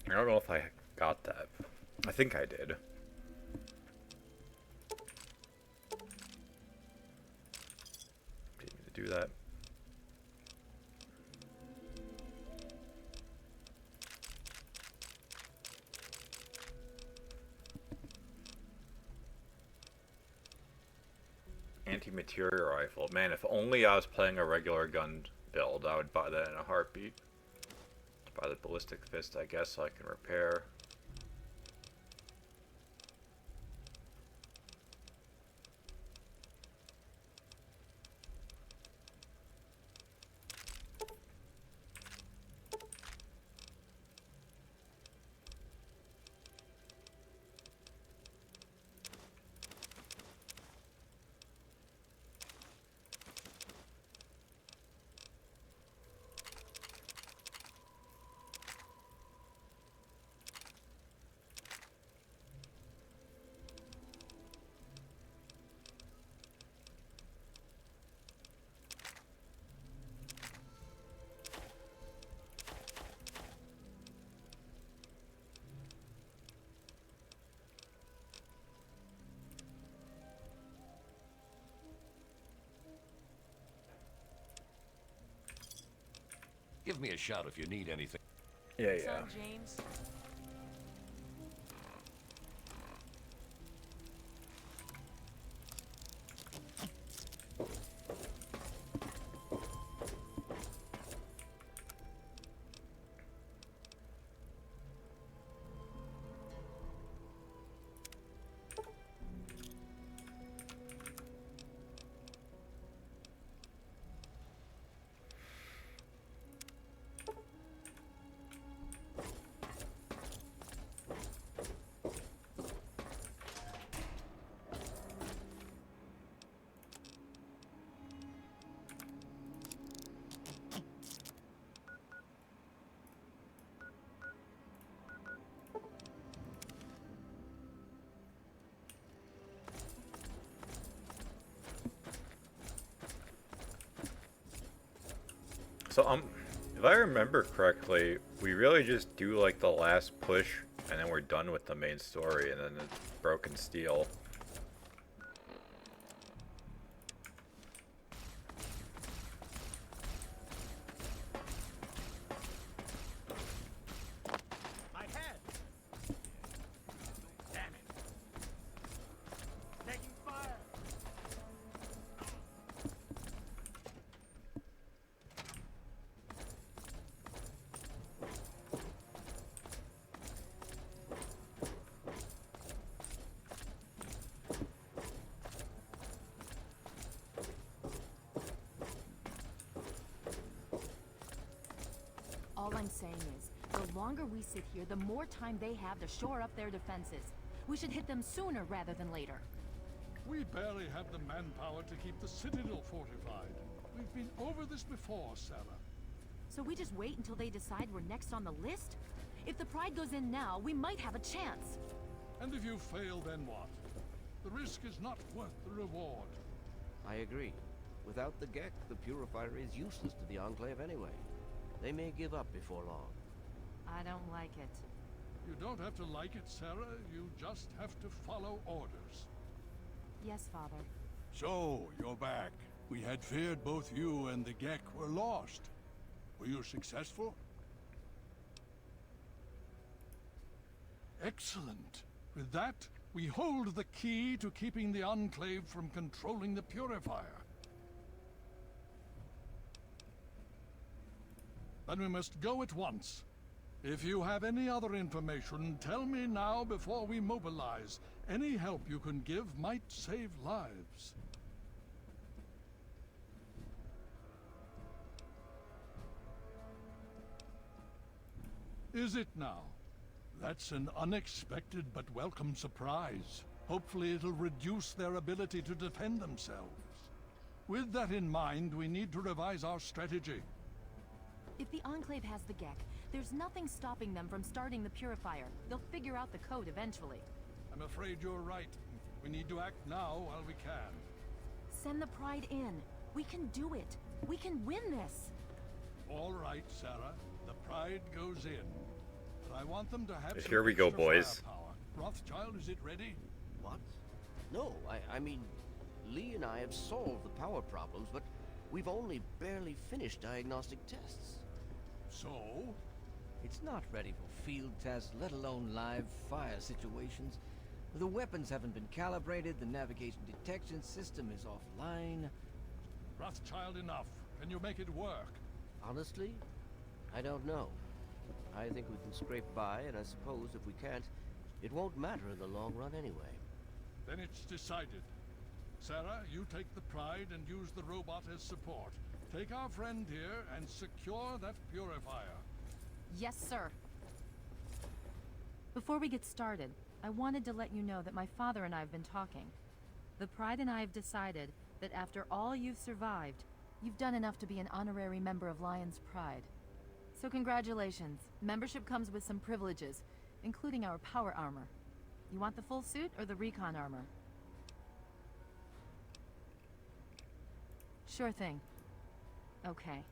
I don't know if I got that. I think I did. Didn't need to do that. Anti-materia rifle. Man, if only I was playing a regular gun build, I would buy that in a heartbeat. Buy the ballistic fist, I guess, so I can repair. me a shout if you need anything. Yeah, Son James. So, if I remember correctly, we really just do like the last push, and then we're done with the main story, and then it's Broken Steel. My head! Damn it! Taking fire! All I'm saying is, the longer we sit here, the more time they have to shore up their defenses. We should hit them sooner rather than later. We barely have the manpower to keep the citadel fortified. We've been over this before, Sarah. So we just wait until they decide we're next on the list? If the Pride goes in now, we might have a chance. And if you fail, then what? The risk is not worth the reward. I agree. Without the Gek, the Purifier is useless to the Enclave anyway. They may give up before long. I don't like it. You don't have to like it, Sarah. You just have to follow orders. Yes, Father. So, you're back. We had feared both you and the Gek were lost. Were you successful? Excellent. With that, we hold the key to keeping the Enclave from controlling the Purifier. Then we must go at once. If you have any other information, tell me now before we mobilize. Any help you can give might save lives. Is it now? That's an unexpected but welcome surprise. Hopefully it'll reduce their ability to defend themselves. With that in mind, we need to revise our strategy. If the Enclave has the Gek, there's nothing stopping them from starting the Purifier. They'll figure out the code eventually. I'm afraid you're right. We need to act now while we can. Send the Pride in. We can do it. We can win this. All right, Sarah. The Pride goes in. But I want them to have some Here we go, extra boys. firepower. Rothschild, is it ready? What? No, I mean, Lee and I have solved the power problems, but we've only barely finished diagnostic tests. So? It's not ready for field tests, let alone live fire situations. The weapons haven't been calibrated, the navigation detection system is offline. Rothschild, enough. Can you make it work? Honestly, I don't know. I think we can scrape by, and I suppose if we can't, it won't matter in the long run anyway. Then it's decided. Sarah, you take the Pride and use the robot as support. Take our friend here and secure that Purifier. Yes, sir. Before we get started, I wanted to let you know that my father and I have been talking. The Pride and I have decided that after all you've survived, you've done enough to be an honorary member of Lion's Pride. So congratulations. Membership comes with some privileges, including our power armor. You want the full suit or the recon armor? Sure thing. Okay.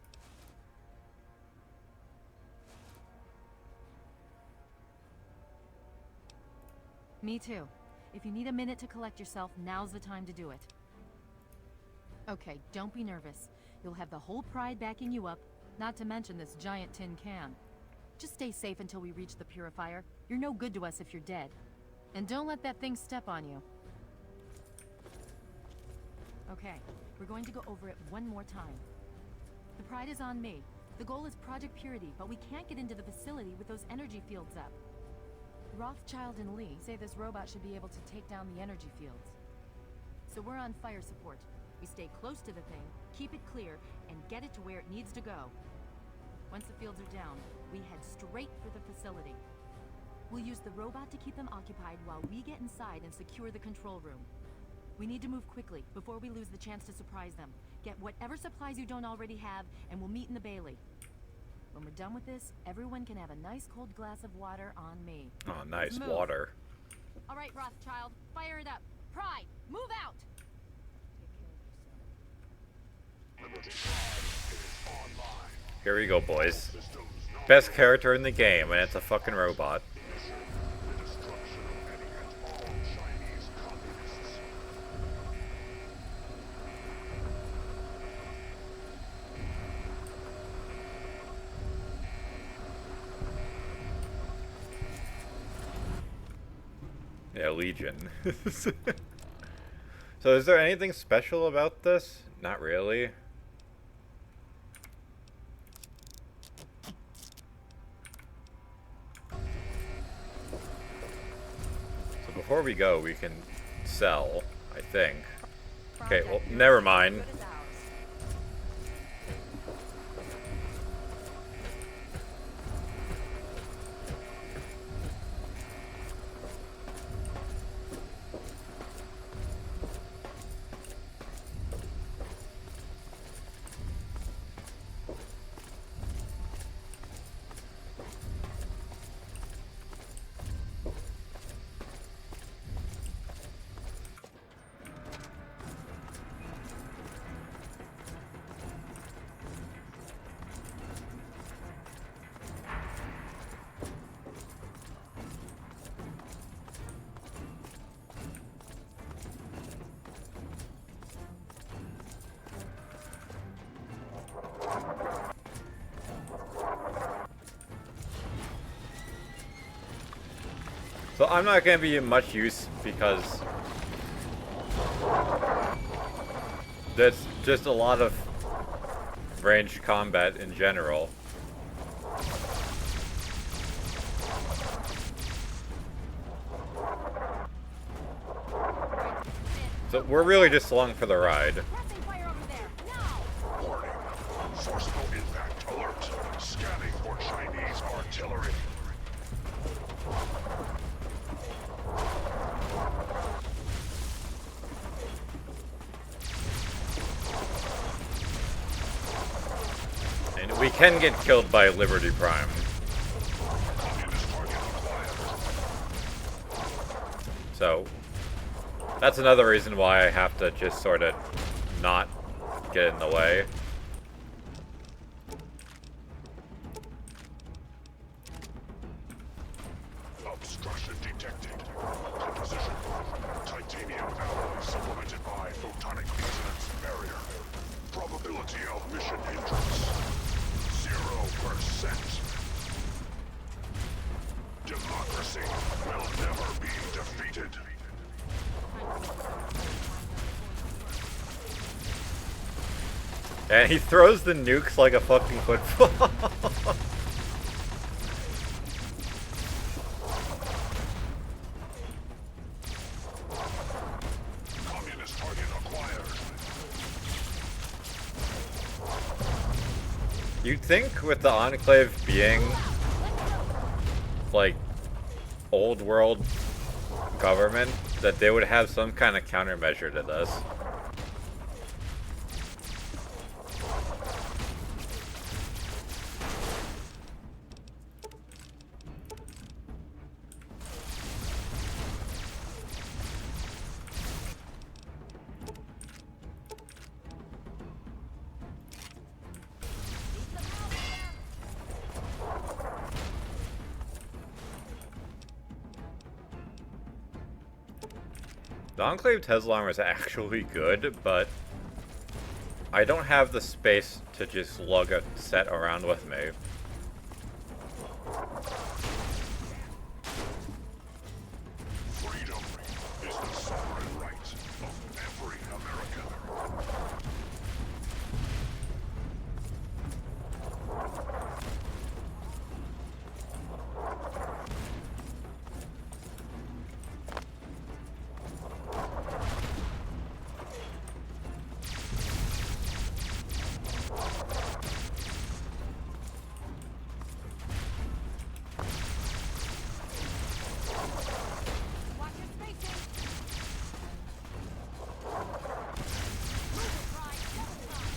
Me too. If you need a minute to collect yourself, now's the time to do it. Okay, don't be nervous. You'll have the whole Pride backing you up, Not to mention this giant tin can. Just stay safe until we reach the purifier. You're no good to us if you're dead. And don't let that thing step on you. Okay, we're going to go over it one more time. The Pride is on me. The goal is Project Purity, but we can't get into the facility with those energy fields up. Rothschild and Lee say this robot should be able to take down the energy fields. So we're on fire support. We stay close to the thing, keep it clear, and get it to where it needs to go. Once the fields are down, we head straight for the facility. We'll use the robot to keep them occupied while we get inside and secure the control room. We need to move quickly before we lose the chance to surprise them. Get whatever supplies you don't already have, and we'll meet in the Bailey. When we're done with this, everyone can have a nice cold glass of water on me. Oh, nice water. All right, Rothschild, fire it up. Pride, move out! Here we go, boys. Best character in the game, and it's a fucking robot. Yeah, Legion. So is there anything special about this? Not really. So before we go, we can sell, I think. Okay, well, never mind. So I'm not going to be in much use because there's just a lot of ranged combat in general. So we're really just along for the ride. Warning. Forcible impact alert. Scanning for Chinese artillery. And we can get killed by Liberty Prime. So that's another reason why I have to just sort of not get in the way. Obstruction detected. Composition. Titanium alloy supplemented by photonic resonance barrier. Probability of mission hindrance. 0%. Democracy will never be defeated. And he throws the nukes like a fucking football. Communist target acquired. You'd think with the Enclave being like old world government that they would have some kind of countermeasure to this. The Enclave Tesla armor is actually good, but I don't have the space to just lug a set around with me. Freedom is the sovereign right of every American. Watch your spacing. Move it, Pride. Double time.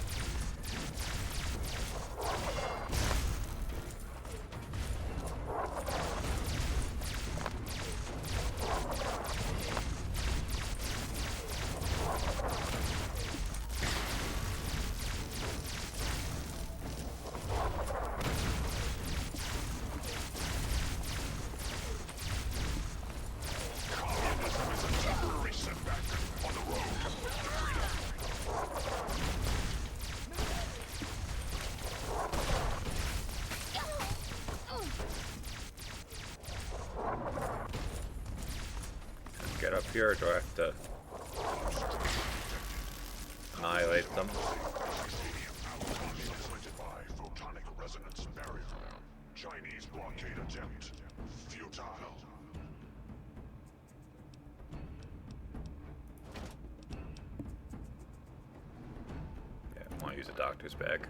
Communism is a temporary setback on the road to freedom. Get up here, or do I have to annihilate them? Implemented by photonic resonance barrier. Chinese blockade attempt. Futile. Yeah, I want to use a doctor's bag.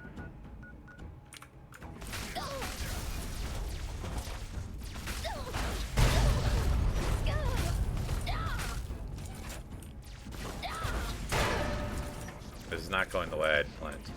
This is not going the way I'd planned.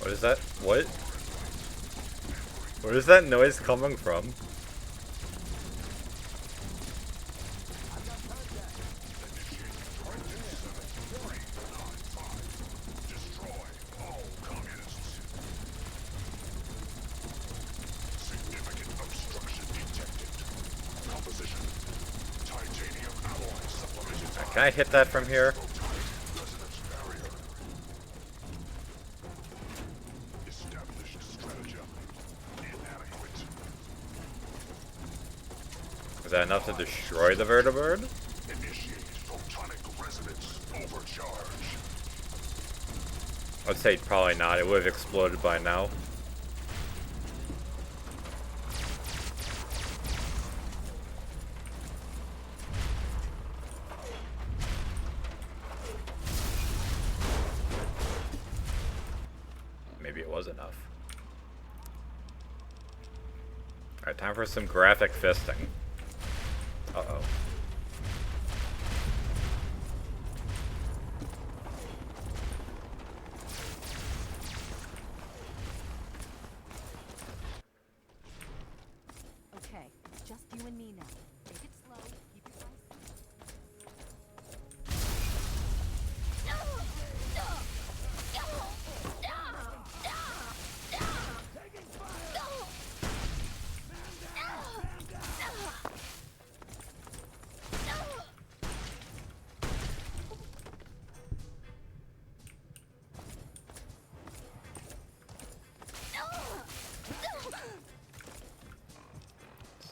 What is that? What? Where is that noise coming from? Destroy all communists. Significant obstruction detected. Composition. Titanium alloy supplemented by Can I hit that from here? photonic resonance barrier. Established stratagem. Inadequate. Is that enough to destroy the vertibird? Initiate photonic resonance overcharge. I'd say probably not. It would have exploded by now. Maybe it was enough. Alright, time for some graphic fisting. Uh-oh. Okay, it's just you and me now. Take it slow. Keep your eyes.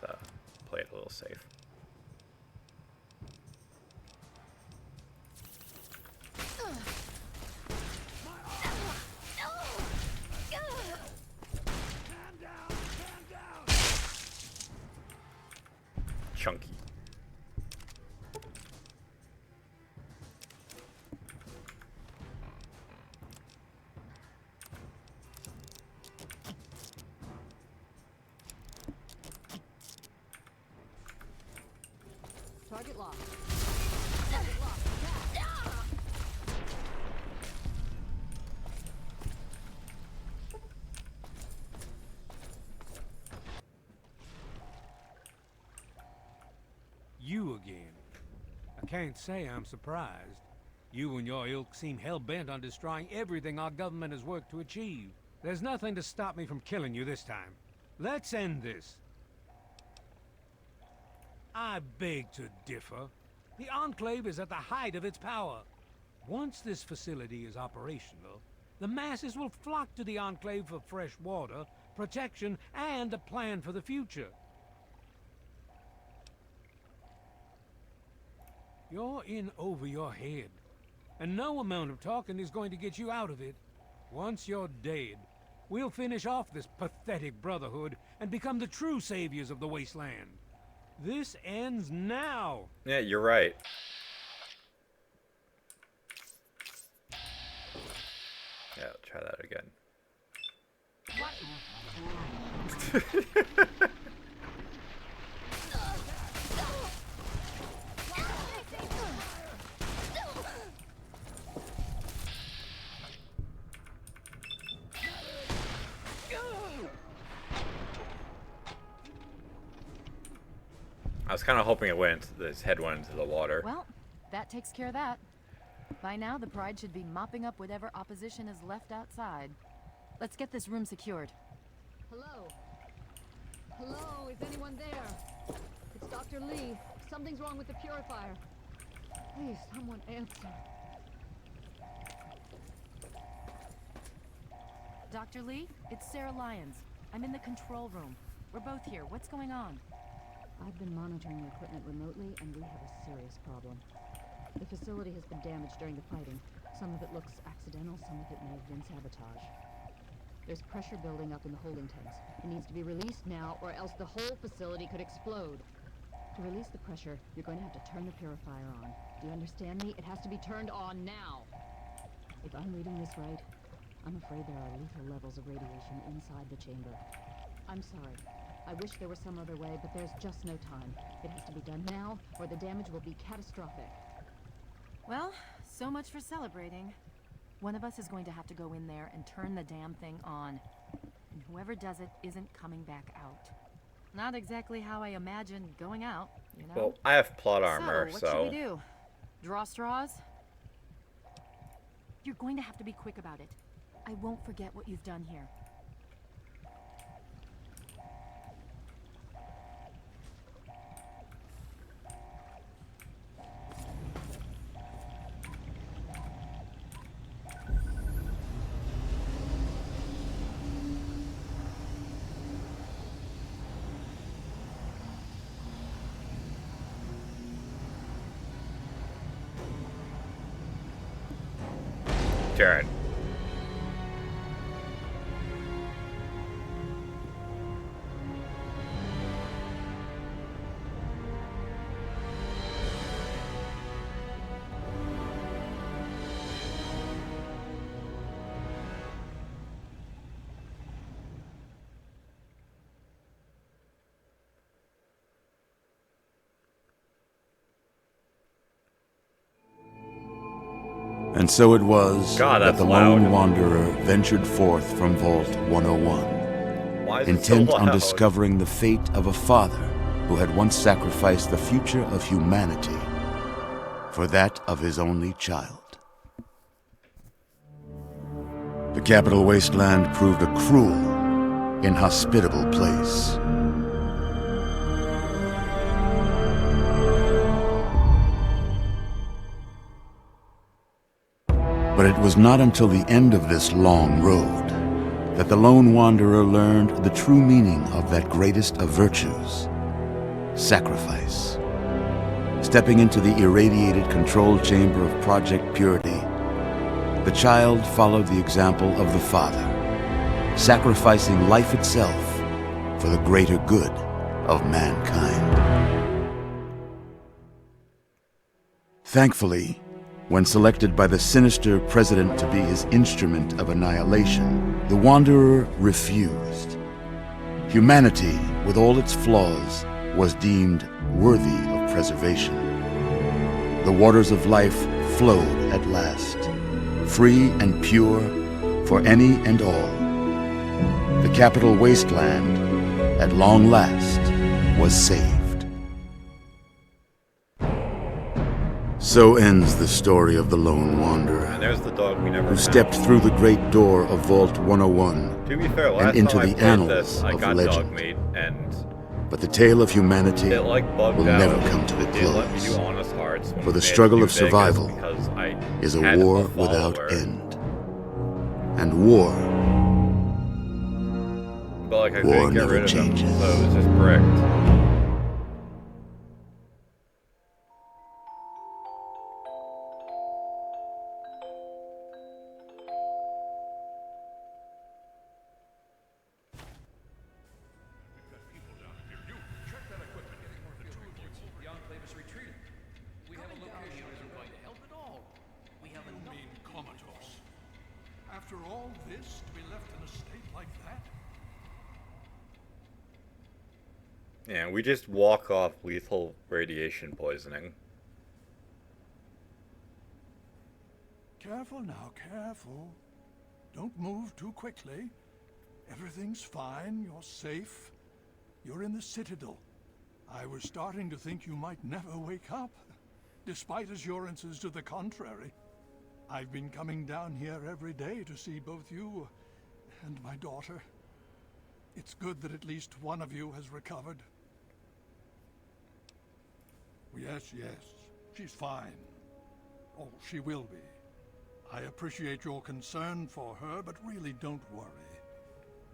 Let's play it a little safe. Chunky. Target locked. Target locked. Attack. You again. I can't say I'm surprised. You and your ilk seem hell-bent on destroying everything our government has worked to achieve. There's nothing to stop me from killing you this time. Let's end this. I beg to differ. The Enclave is at the height of its power. Once this facility is operational, the masses will flock to the Enclave for fresh water, protection, and a plan for the future. You're in over your head, and no amount of talking is going to get you out of it. Once you're dead, we'll finish off this pathetic brotherhood and become the true saviors of the wasteland. This ends now. Yeah, you're right. Yeah, try that again. I was kind of hoping his head went into the water. Well, that takes care of that. By now, the Pride should be mopping up whatever opposition is left outside. Let's get this room secured. Hello? Hello? Is anyone there? It's Dr. Lee. Something's wrong with the purifier. Please, someone answer. Dr. Lee, it's Sarah Lyons. I'm in the control room. We're both here. What's going on? I've been monitoring the equipment remotely, and we have a serious problem. The facility has been damaged during the fighting. Some of it looks accidental, some of it may have been sabotage. There's pressure building up in the holding tanks. It needs to be released now, or else the whole facility could explode. To release the pressure, you're going to have to turn the purifier on. Do you understand me? It has to be turned on now. If I'm reading this right, I'm afraid there are lethal levels of radiation inside the chamber. I'm sorry. I wish there was some other way, but there's just no time. It has to be done now, or the damage will be catastrophic. Well, so much for celebrating. One of us is going to have to go in there and turn the damn thing on. And whoever does it isn't coming back out. Not exactly how I imagine going out, you know? Well, I have plot armor, so... what should we do? Draw straws? You're going to have to be quick about it. I won't forget what you've done here. Jared. And so it was God, that the that's lone loud. wanderer ventured forth from Vault 101, Why is it so intent on loud? discovering the fate of a father who had once sacrificed the future of humanity for that of his only child. The capital wasteland proved a cruel, inhospitable place. But it was not until the end of this long road that the lone wanderer learned the true meaning of that greatest of virtues, sacrifice. Stepping into the irradiated control chamber of Project Purity, the child followed the example of the father, sacrificing life itself for the greater good of mankind. Thankfully, when selected by the sinister president to be his instrument of annihilation, the Wanderer refused. Humanity, with all its flaws, was deemed worthy of preservation. the waters of life flowed at last, free and pure for any and all. The capital wasteland, at long last, was saved. So ends the story of the Lone Wanderer, And there's the dog we never who found. stepped through the great door of Vault 101 To be fair, and last into time I the played annals this, I of got legend. Dogmeat, and But the tale of humanity it like bugged will out. never come to a It let me close. do Honest Hearts when For the we made struggle New of Vegas survival because I is a had war follower. without end. And war But like I War couldn't get never rid of them, changes. so it was just bricked. The Enclave is retreating. We have a location isn't going to help at all. We have You enough. mean comatose? After all this, to be left in a state like that? Yeah, we just walk off lethal radiation poisoning. Careful now, careful. Don't move too quickly. Everything's fine, you're safe. You're in the Citadel. I was starting to think you might never wake up, despite assurances to the contrary. I've been coming down here every day to see both you and my daughter. It's good that at least one of you has recovered. Yes, she's fine. Oh, she will be. I appreciate your concern for her, but really don't worry.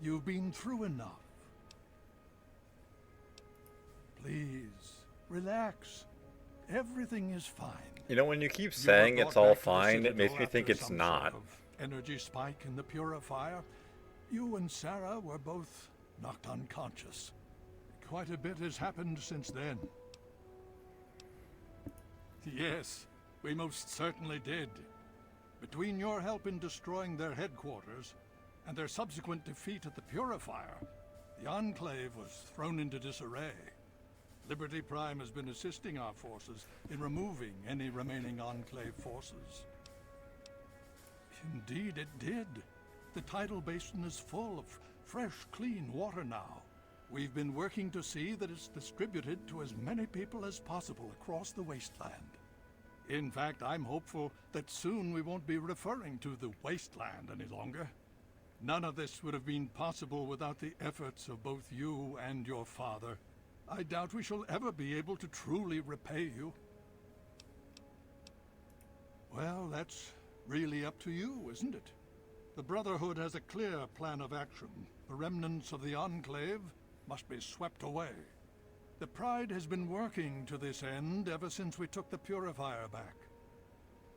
You've been through enough. Please, relax. Everything is fine. You know, when you keep You saying were it's brought all back to the fine, it makes Citadel me think after it's some not. sort of energy spike in the purifier. You and Sarah were both knocked unconscious. Quite a bit has happened since then. Yes, we most certainly did. Between your help in destroying their headquarters and their subsequent defeat at the Purifier, the Enclave was thrown into disarray. Liberty Prime has been assisting our forces in removing any remaining Enclave forces. Indeed, it did. The tidal basin is full of fresh, clean water now. We've been working to see that it's distributed to as many people as possible across the wasteland. In fact, I'm hopeful that soon we won't be referring to the wasteland any longer. None of this would have been possible without the efforts of both you and your father. I doubt we shall ever be able to truly repay you. Well, that's really up to you, isn't it? The Brotherhood has a clear plan of action. The remnants of the Enclave must be swept away. The Pride has been working to this end ever since we took the Purifier back.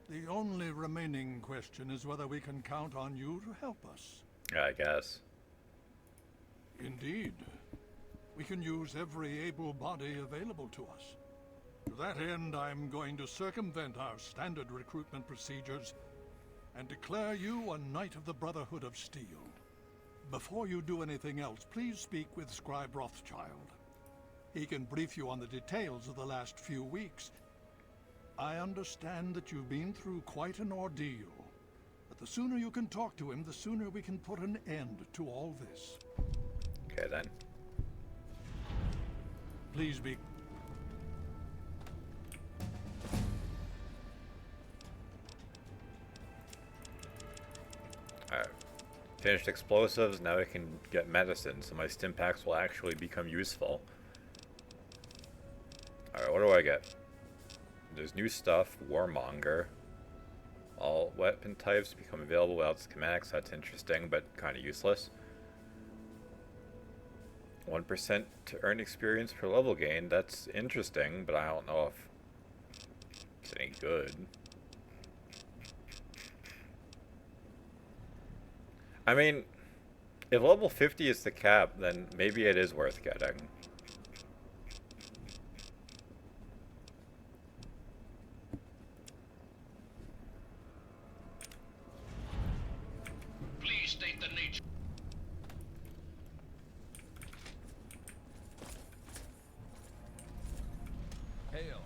The only remaining question is whether we can count on you to help us. I guess. Indeed. We can use every able body available to us. To that end, I'm going to circumvent our standard recruitment procedures and declare you a Knight of the Brotherhood of Steel. Before you do anything else, please speak with Scribe Rothschild. He can brief you on the details of the last few weeks. I understand that you've been through quite an ordeal, but the sooner you can talk to him, the sooner we can put an end to all this. Okay then. Please be... Alright. Finished explosives, now I can get medicine, so my stim packs will actually become useful. Alright, what do I get? There's new stuff, Warmonger. All weapon types become available without schematics, that's interesting, but kind of useless. 1% to earn experience per level gain, that's interesting, but I don't know if it's any good. I mean, if level 50 is the cap, then maybe it is worth getting. Please state the nature. Hail.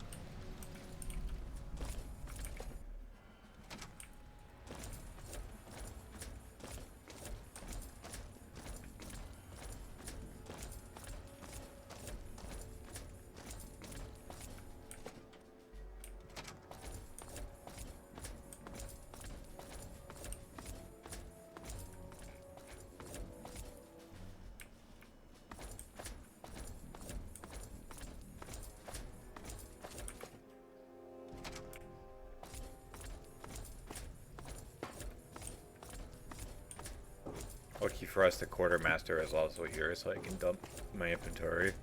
Lucky for us, the quartermaster is also here, so I can dump my inventory.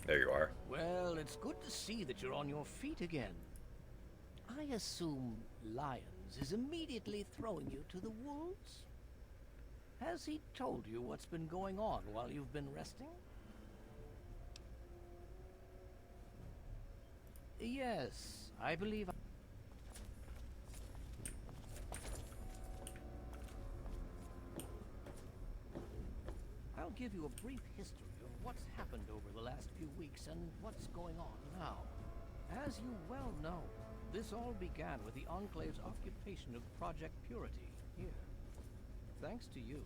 There you are. Well, it's good to see that you're on your feet again. I assume Lyons is immediately throwing you to the wolves? Has he told you what's been going on while you've been resting? Yes, I believe... I'll give you a brief history of what's happened over the last few weeks and what's going on now. As you well know, this all began with the Enclave's occupation of Project Purity here. Thanks to you,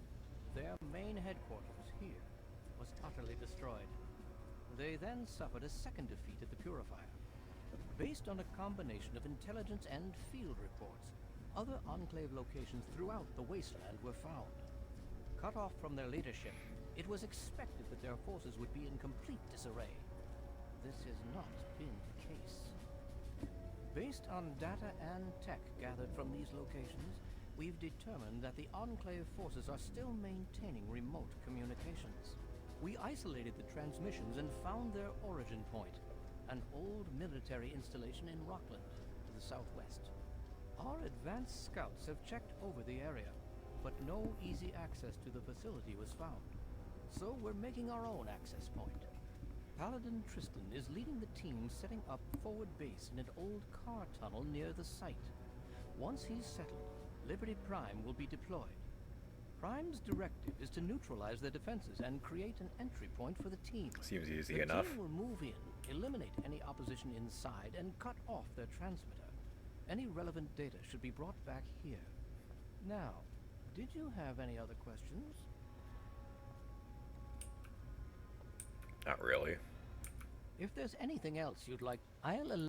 their main headquarters here was utterly destroyed. They then suffered a second defeat at the Purifier. Based on a combination of intelligence and field reports, other Enclave locations throughout the wasteland were found. Cut off from their leadership, it was expected that their forces would be in complete disarray. This has not been the case. Based on data and tech gathered from these locations, we've determined that the Enclave forces are still maintaining remote communications. We isolated the transmissions and found their origin point, an old military installation in Rockland, to the southwest. Our advanced scouts have checked over the area, but no easy access to the facility was found. So we're making our own access point. Paladin Tristan is leading the team setting up forward base in an old car tunnel near the site. Once he's settled, Liberty Prime will be deployed. Prime's directive is to neutralize their defenses and create an entry point for the team. Seems easy the enough. The team will move in, eliminate any opposition inside, and cut off their transmitter. Any relevant data should be brought back here. Now, did you have any other questions? Not really. If there's anything else you'd like, I'll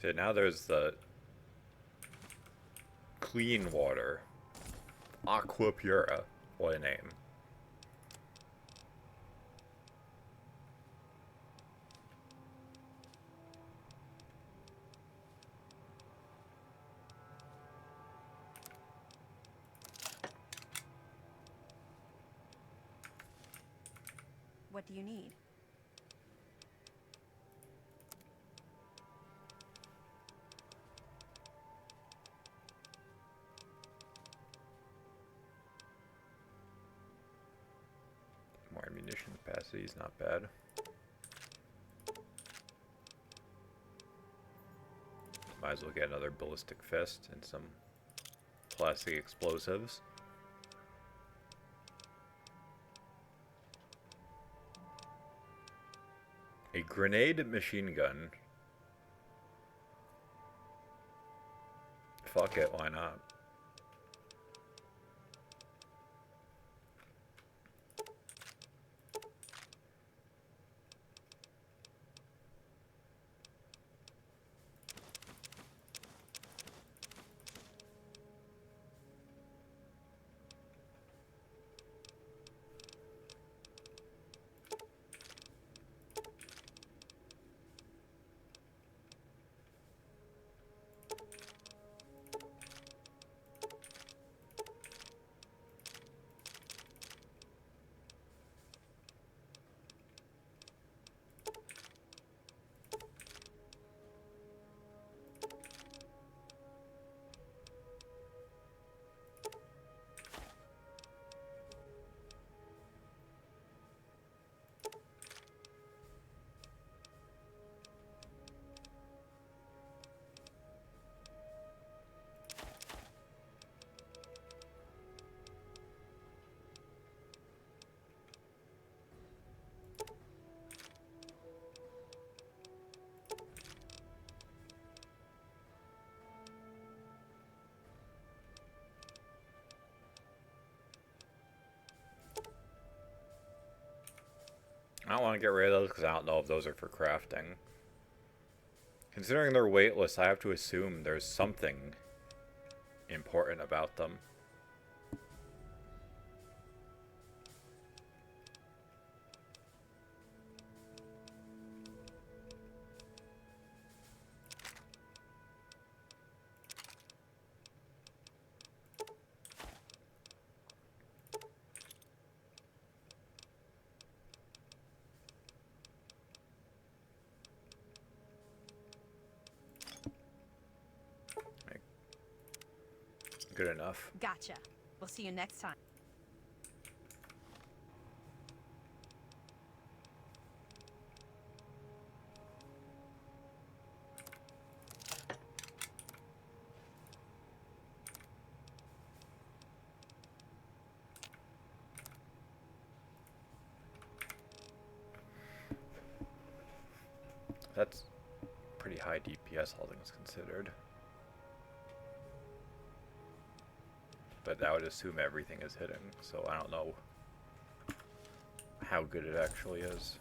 So now there's the clean water. Aqua Pura. What a name. What do you need? More ammunition capacity is not bad. Might as well get another ballistic fist and some plastic explosives. A grenade machine gun. Fuck it, why not? I don't want to get rid of those because I don't know if those are for crafting. Considering they're weightless, I have to assume there's something important about them. Good enough. Gotcha. We'll see you next time. That's pretty high DPS, all things considered. But that would assume everything is hitting, so I don't know how good it actually is.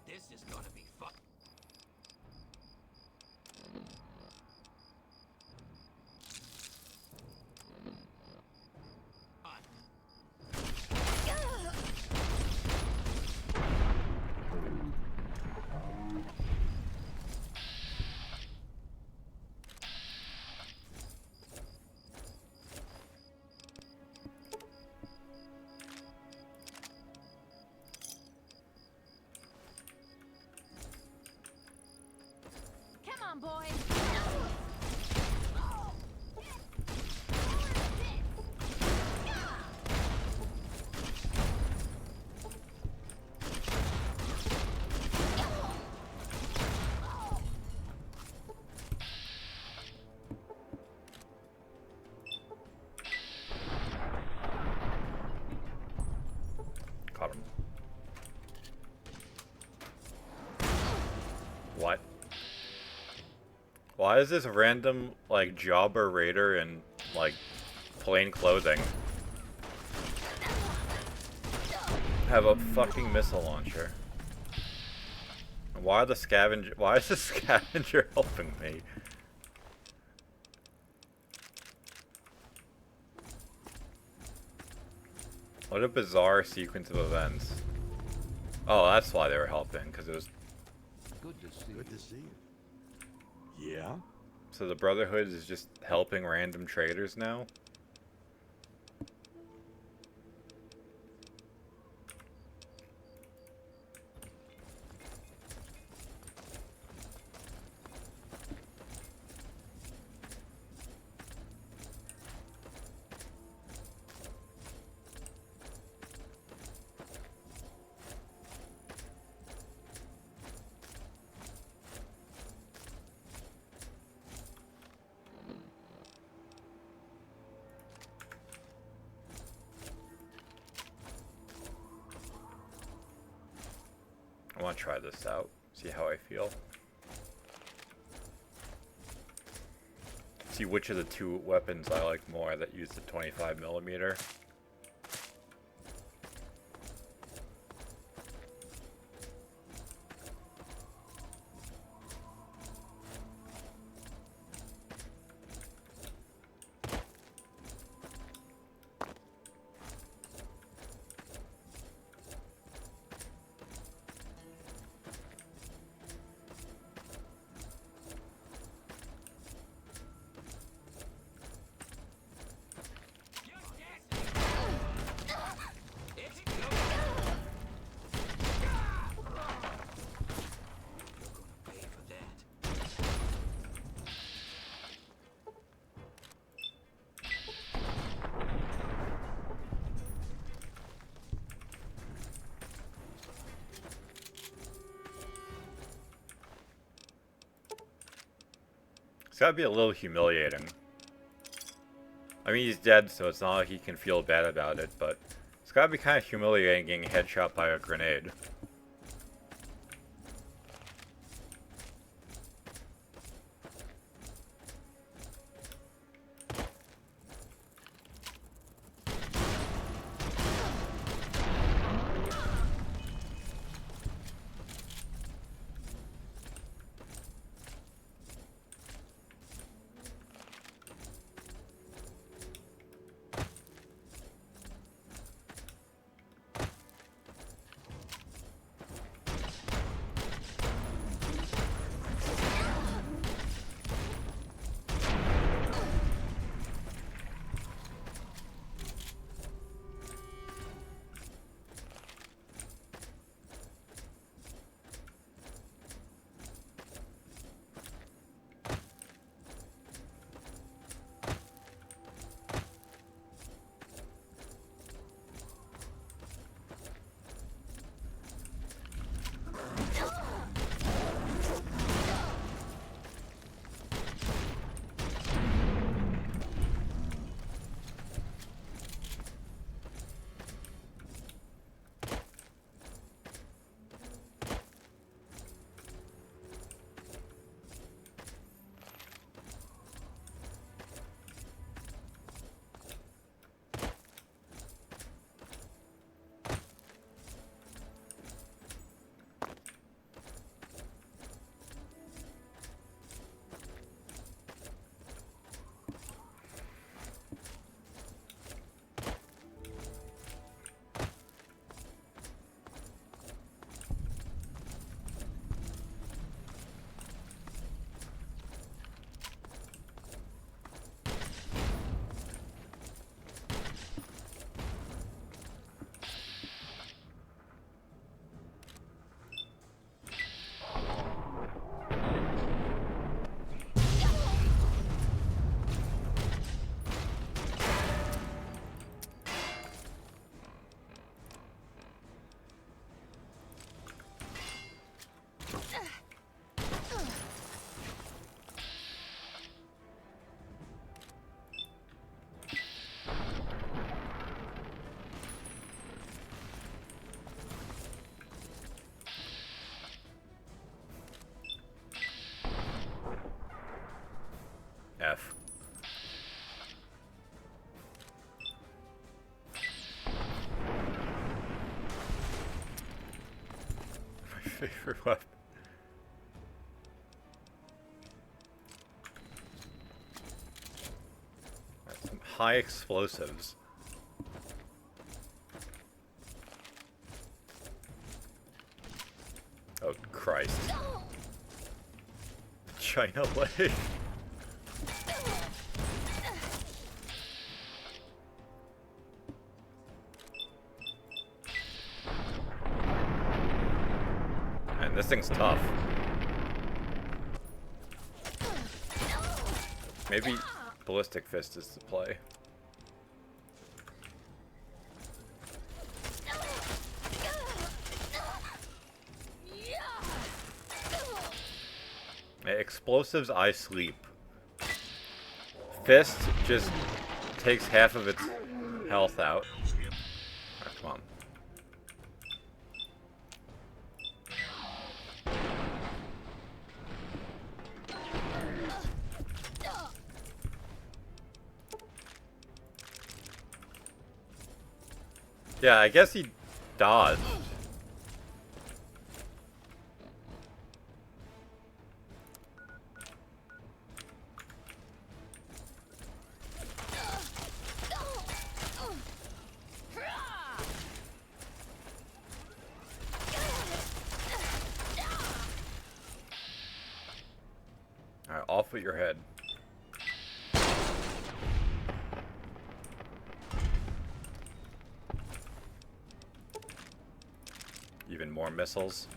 This is gonna be fun. Come on, boys. Caught him. What? Why is this random, like, jobber raider in, like, plain clothing have a fucking missile launcher? And why is the scavenger helping me? What a bizarre sequence of events. Oh, that's why they were helping, because it was... Good to see you. Good to see you. Yeah? So the Brotherhood is just helping random traders now? I want to try this out, See how I feel. See which of the two weapons I like more that use the 25mm. It's gotta be a little humiliating. I mean, he's dead, so it's not like he can feel bad about it, but it's gotta be kind of humiliating getting headshot by a grenade. F. My favorite weapon. That's some high explosives. Oh, Christ. China leg. This thing's tough. Maybe Ballistic Fist is the play. Explosives, I sleep. Fist just takes half of its health out. Right, come on. Yeah, I guess he dodged. Alright, off with your head. Even more missiles.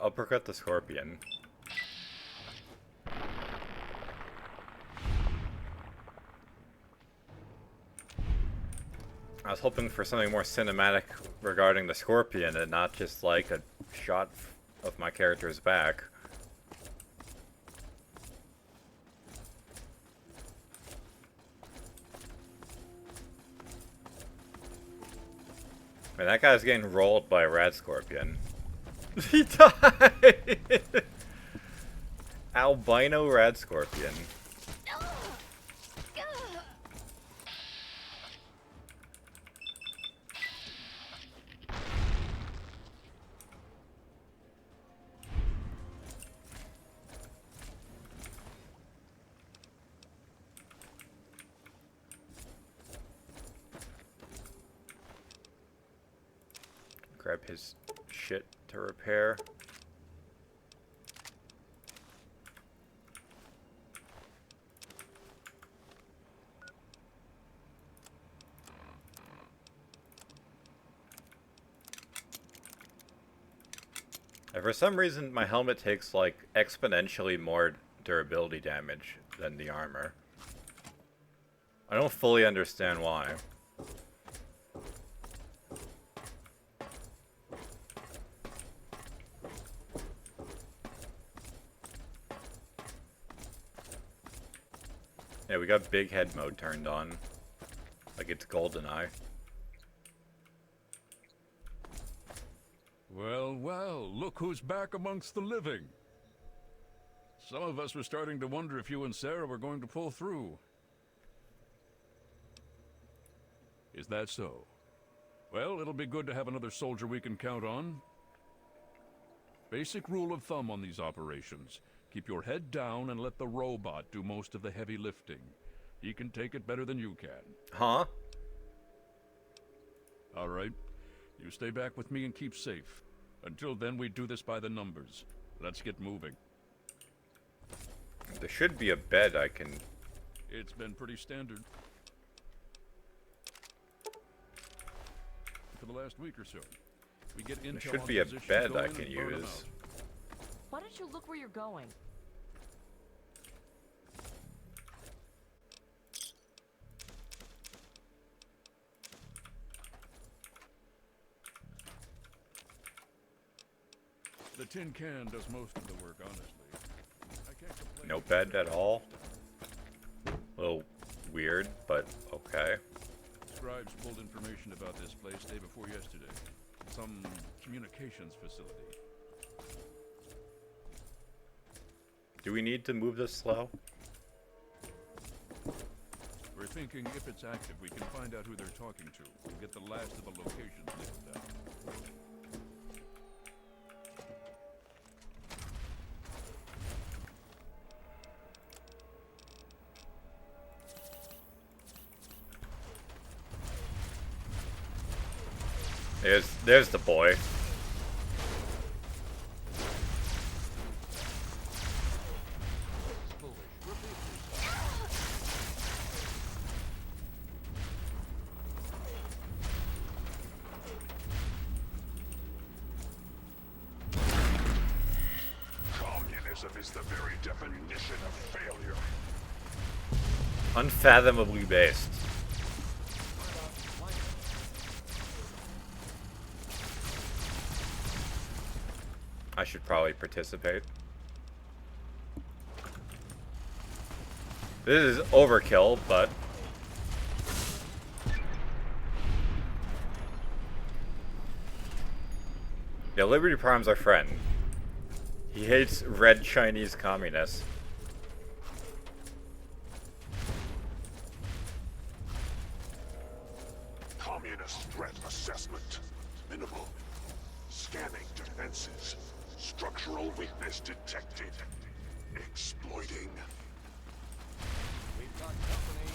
Uppercut the scorpion. I was hoping for something more cinematic regarding the scorpion and not just like a shot of my character's back. Man, that guy's getting rolled by a rad scorpion. He died! Albino rad scorpion. Grab his shit to repair. And for some reason, my helmet takes like exponentially more durability damage than the armor. I don't fully understand why. Yeah, we got big head mode turned on. Like it's GoldenEye. Well, well, look who's back amongst the living. Some of us were starting to wonder if you and Sarah were going to pull through. Is that so? Well, it'll be good to have another soldier we can count on. Basic rule of thumb on these operations. Keep your head down and let the robot do most of the heavy lifting. He can take it better than you can. Huh? All right. You stay back with me and keep safe. Until then, we do this by the numbers. Let's get moving. There should be a bed I can... It's been pretty standard for the last week or so. We get intel There should on be a positions bed I going can and burn 'em use. out. Why don't you look where you're going? The tin can does most of the work, honestly. I can't complain. No bed at all? A little weird, but okay. Scribes pulled information about this place day before yesterday. Some communications facility. Do we need to move this slow? We're thinking if it's active, we can find out who they're talking to and get the last of the locations nailed down. There's the boy. is the very definition of failure. Unfathomably based. I should probably participate. This is overkill, but... yeah, Liberty Prime's our friend. He hates red Chinese communists. Communist threat assessment. Minimal. Scanning defenses. Structural weakness detected. Exploiting. We've got company.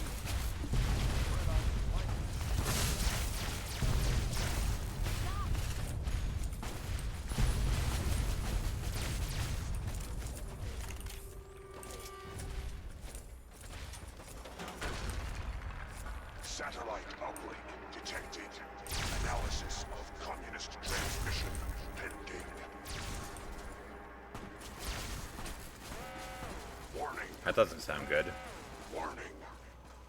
Satellite uplink detected. Analysis of communist transmission pending. Warning. That doesn't sound good. Warning.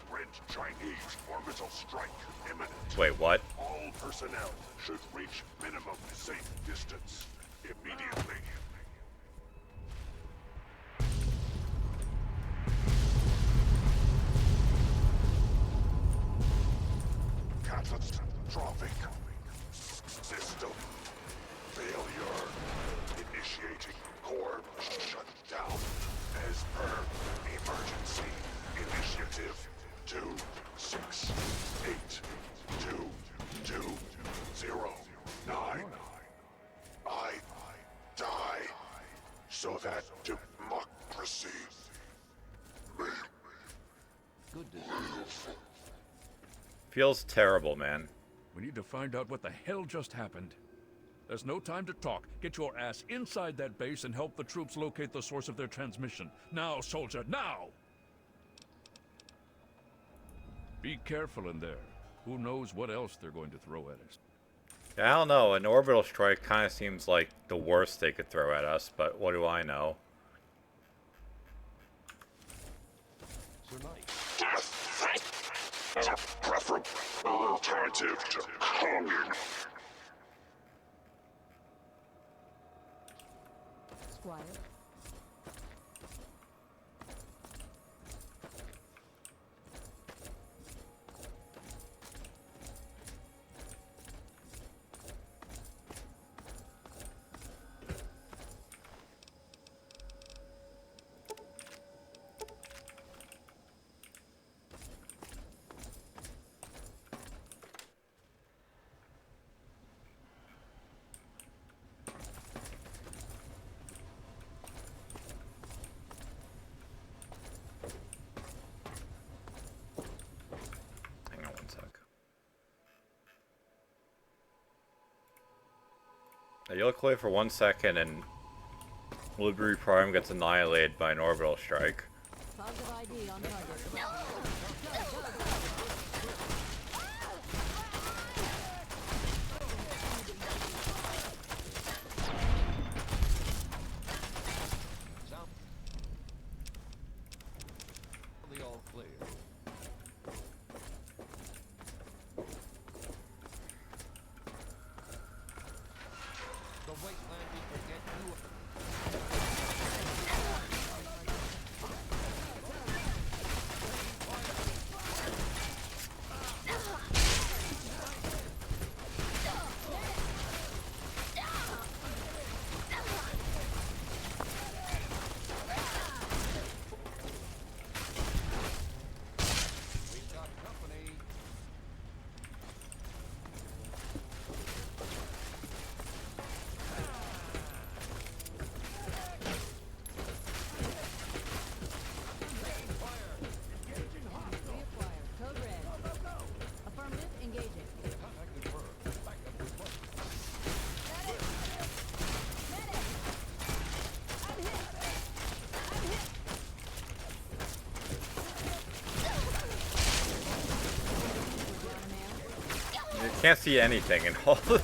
Red Chinese orbital strike imminent. Wait, what? All personnel should reach minimum safe distance immediately. Catastrophic system failure. Initiating core shutdown as per emergency initiative 26822009. I die so that democracy may Good to see. Feels terrible, man. We need to find out what the hell just happened. There's no time to talk. Get your ass inside that base and help the troops locate the source of their transmission. Now, soldier, now! Be careful in there. Who knows what else they're going to throw at us. Yeah, I don't know. An orbital strike kind of seems like the worst they could throw at us, but what do I know? Sir Knight. death as a preferable alternative to communism. Squire. Hang on one sec. Now you look away for 1 second and Liberty Prime gets annihilated by an orbital strike. Positive ID on target. The all clear. The wasteland will forget you. We've got company. Reacquire. Code red. Affirmative. Engaging. Contact confirmed. Backup request. You can't see anything in all of this.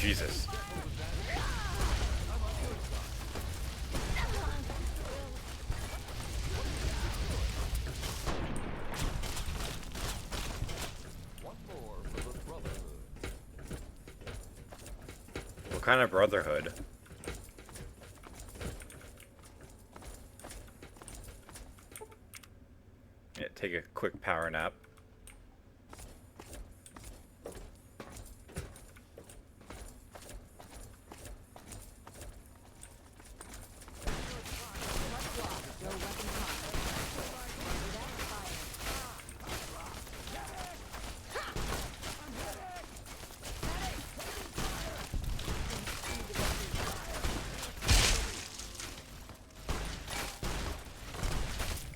Jesus. What kind of brotherhood? Yeah, take a quick power nap.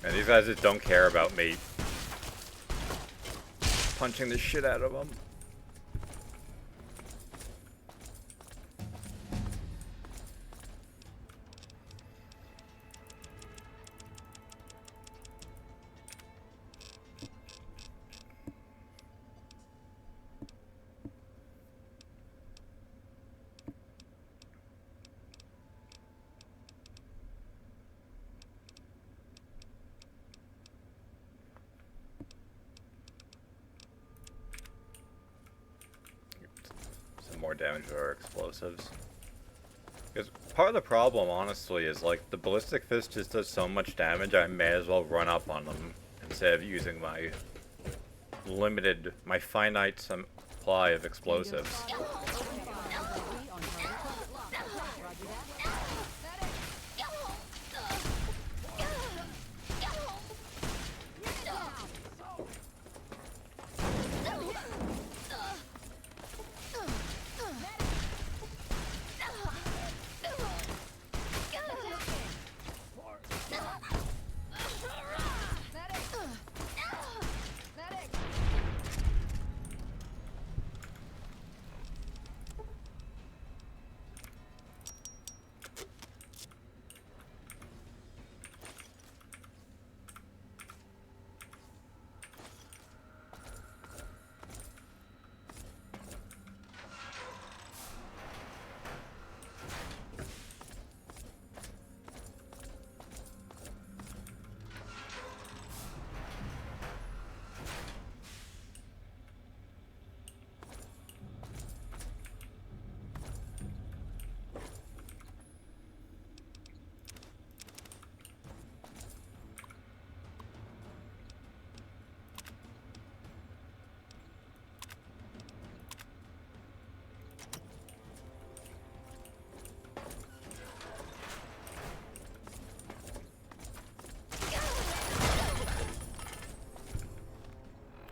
And these guys just don't care about me punching the shit out of them. More damage with our explosives. Because part of the problem, honestly, is like the ballistic fist just does so much damage, I may as well run up on them instead of using my finite supply of explosives.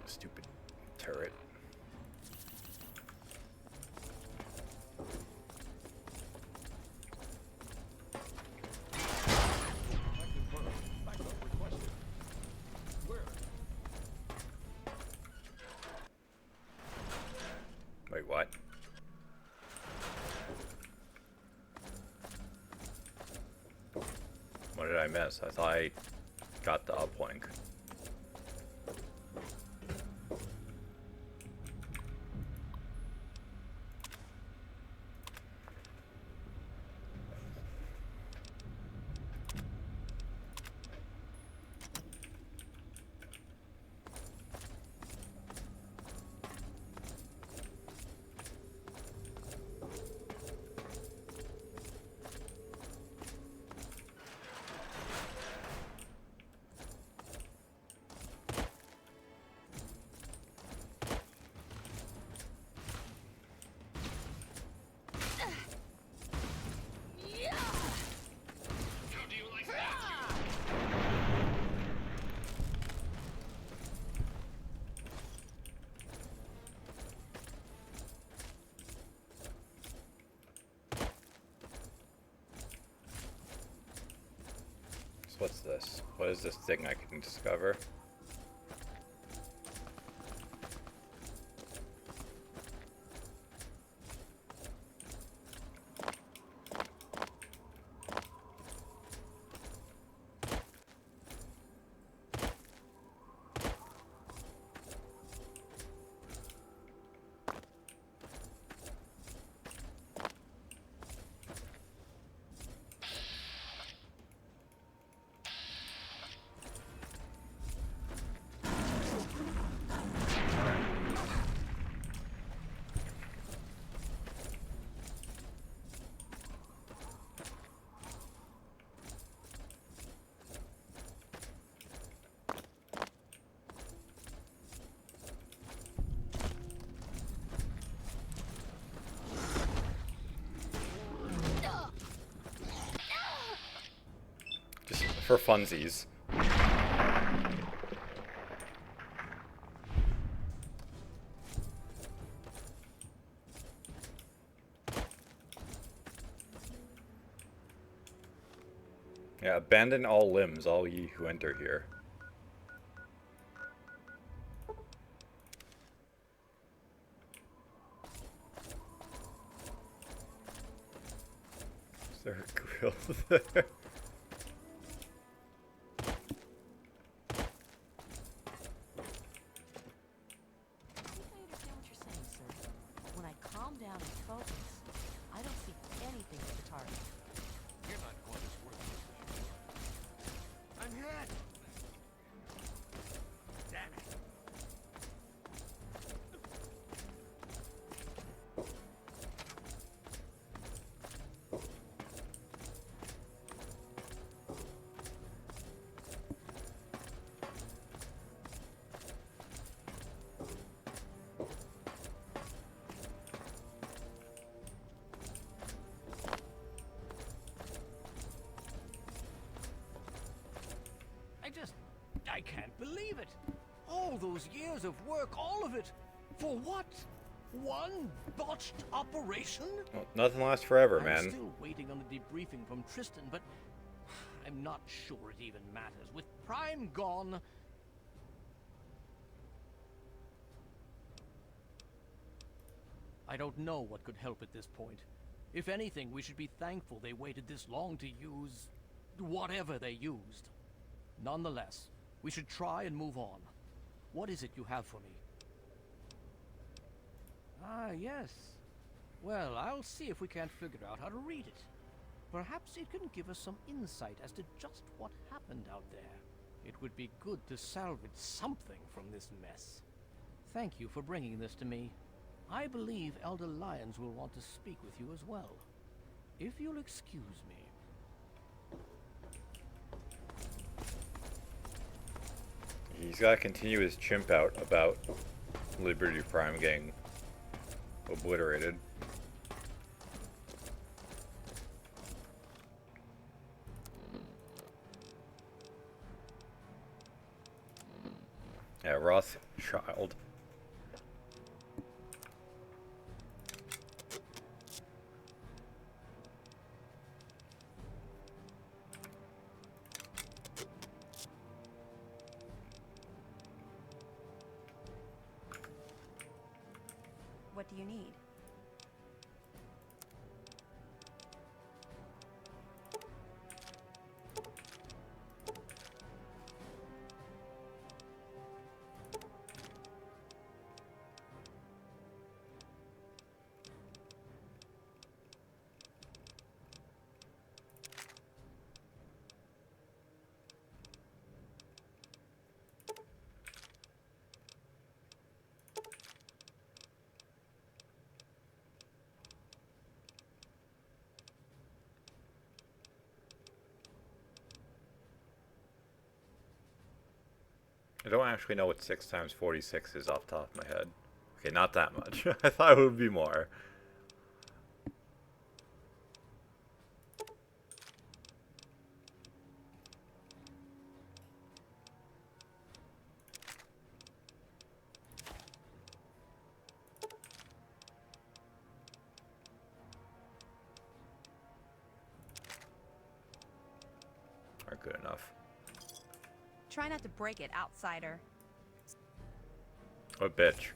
Stupid turret. Wait, what? What did I miss? I thought I got the uplink. What's this? What is this thing I can discover? for funsies. Yeah, abandon all limbs, all ye who enter here. Is there a grill there? I think I understand what you're saying, sir. When I calm down and focus, I don't see anything but the target. You're not quite as worthless as you were. I'm hit! Damn it! I can't believe it. All those years of work, all of it. For what? One botched operation? Well, nothing lasts forever, man. I'm still waiting on the debriefing from Tristan, but I'm not sure it even matters. With Prime gone... I don't know what could help at this point. If anything, we should be thankful they waited this long to use... whatever they used. Nonetheless, we should try and move on. What is it you have for me? Ah, yes. Well, I'll see if we can't figure out how to read it. Perhaps it can give us some insight as to just what happened out there. It would be good to salvage something from this mess. Thank you for bringing this to me. I believe Elder Lyons will want to speak with you as well. If you'll excuse me. He's got to continue his chimp out about Liberty Prime getting obliterated. Yeah, Rothschild. What do you need? I don't actually know what 6 times 46 is off the top of my head. Okay, not that much. I thought it would be more. Aren't good enough. Try not to break it, outsider. What bitch?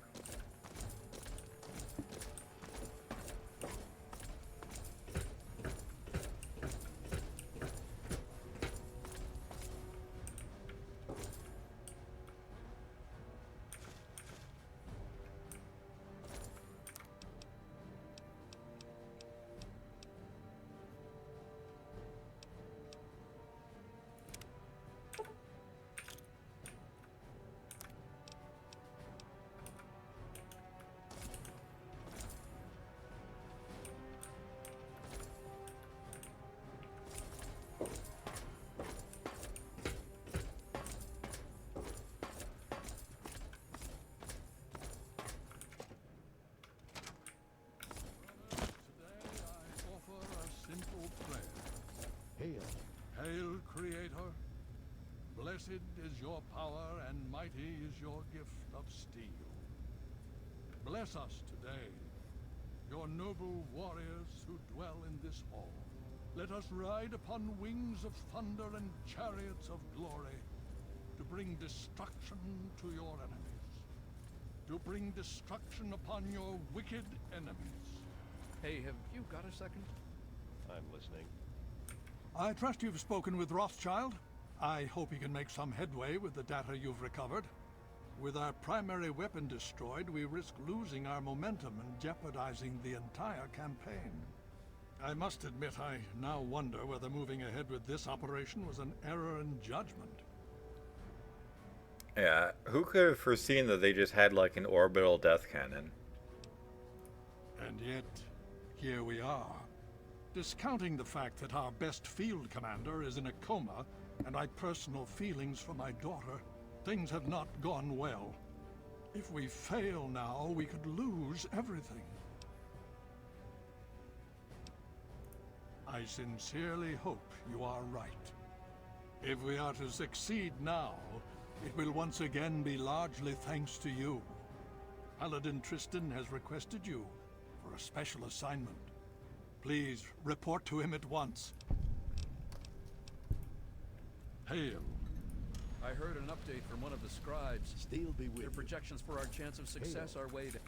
Blessed is your power, and mighty is your gift of steel. Bless us today, your noble warriors who dwell in this hall. Let us ride upon wings of thunder and chariots of glory, to bring destruction to your enemies. To bring destruction upon your wicked enemies. Hey, have you got a second? I'm listening. I trust you've spoken with Rothschild. I hope he can make some headway with the data you've recovered. With our primary weapon destroyed, we risk losing our momentum and jeopardizing the entire campaign. I must admit, I now wonder whether moving ahead with this operation was an error in judgment. Yeah, who could have foreseen that they just had like an orbital death cannon? And yet, here we are. Discounting the fact that our best field commander is in a coma, and my personal feelings for my daughter, things have not gone well. If we fail now, we could lose everything. I sincerely hope you are right. If we are to succeed now, it will once again be largely thanks to you. Paladin Tristan has requested you for a special assignment. Please report to him at once. Hail. I heard an update from one of the scribes. Steel be with Their you. projections for our chance of success are way down.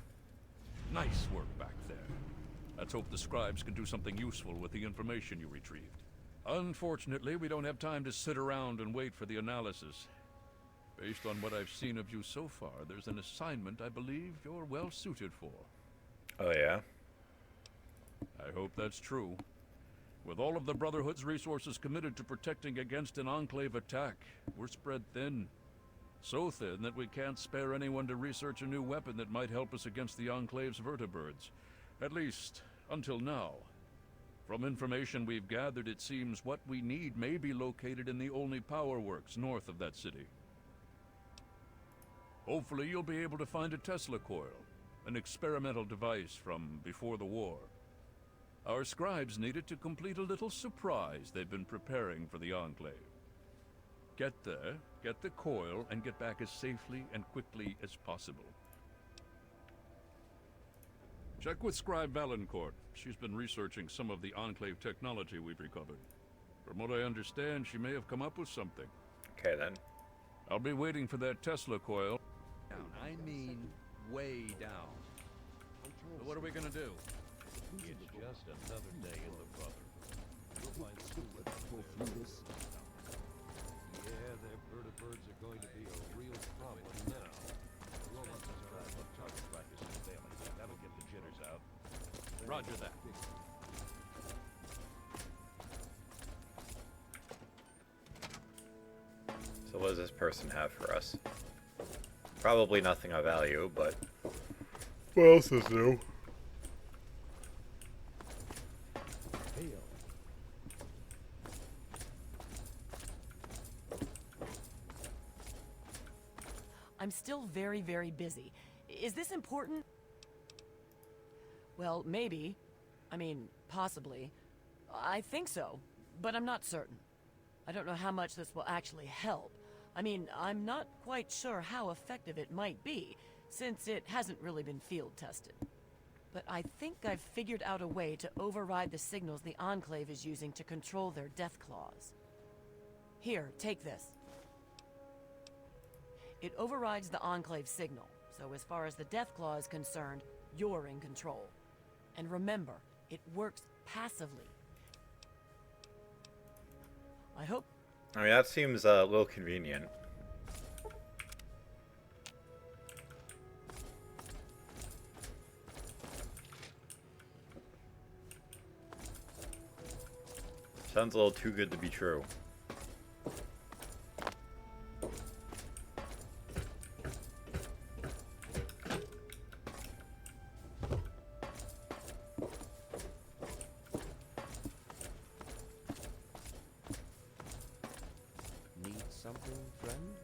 Nice work back there. Let's hope the scribes can do something useful with the information you retrieved. Unfortunately, we don't have time to sit around and wait for the analysis. Based on what I've seen of you so far, there's an assignment I believe you're well suited for. Oh yeah? I hope that's true. With all of the Brotherhood's resources committed to protecting against an Enclave attack, we're spread thin. So thin that we can't spare anyone to research a new weapon that might help us against the Enclave's vertibirds. At least, until now. From information we've gathered, it seems what we need may be located in the only power works north of that city. Hopefully you'll be able to find a Tesla coil, an experimental device from before the war. Our scribes need it to complete a little surprise they've been preparing for the Enclave. Get there, get the coil, and get back as safely and quickly as possible. Check with Scribe Valancourt. She's been researching some of the Enclave technology we've recovered. From what I understand, she may have come up with something. Okay then. I'll be waiting for that Tesla coil. Down. I mean, way down. So what are we gonna do? It's just another day in the brother. We'll find some way to pull through this. Yeah, their vertibirds are going to be a real problem now. The robots are trying to target practice and failing. That'll get the jitters out. Roger that. So what does this person have for us? Probably nothing of value, but what else is new? I'm still very, very busy. Is this important? Well, maybe. I mean, possibly. I think so, but I'm not certain. I don't know how much this will actually help. I mean, I'm not quite sure how effective it might be, since it hasn't really been field tested. But I think I've figured out a way to override the signals the Enclave is using to control their death claws. Here, take this. It overrides the Enclave signal, so as far as the death claw is concerned, you're in control. And remember, it works passively. I hope... I mean, that seems a little convenient. Sounds a little too good to be true. Need something, friend?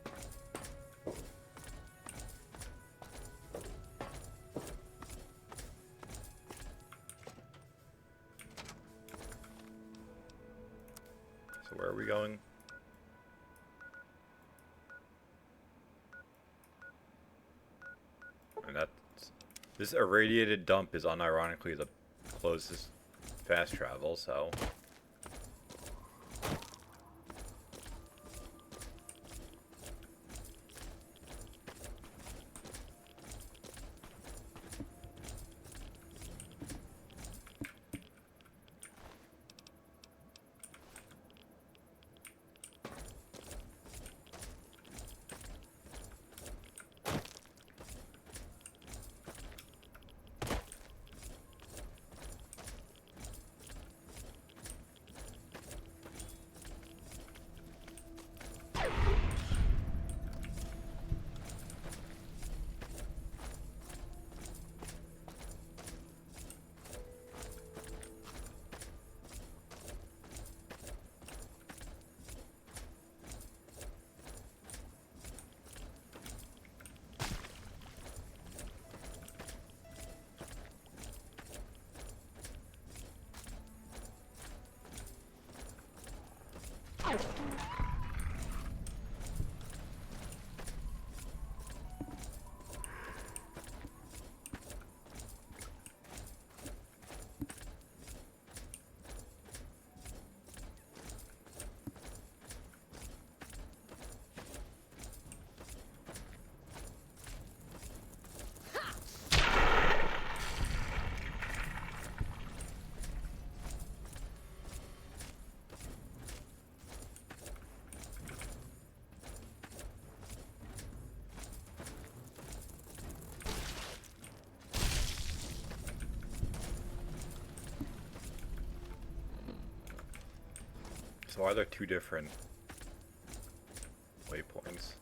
So where are we going? This irradiated dump is unironically the closest fast travel, so... So are there two different waypoints?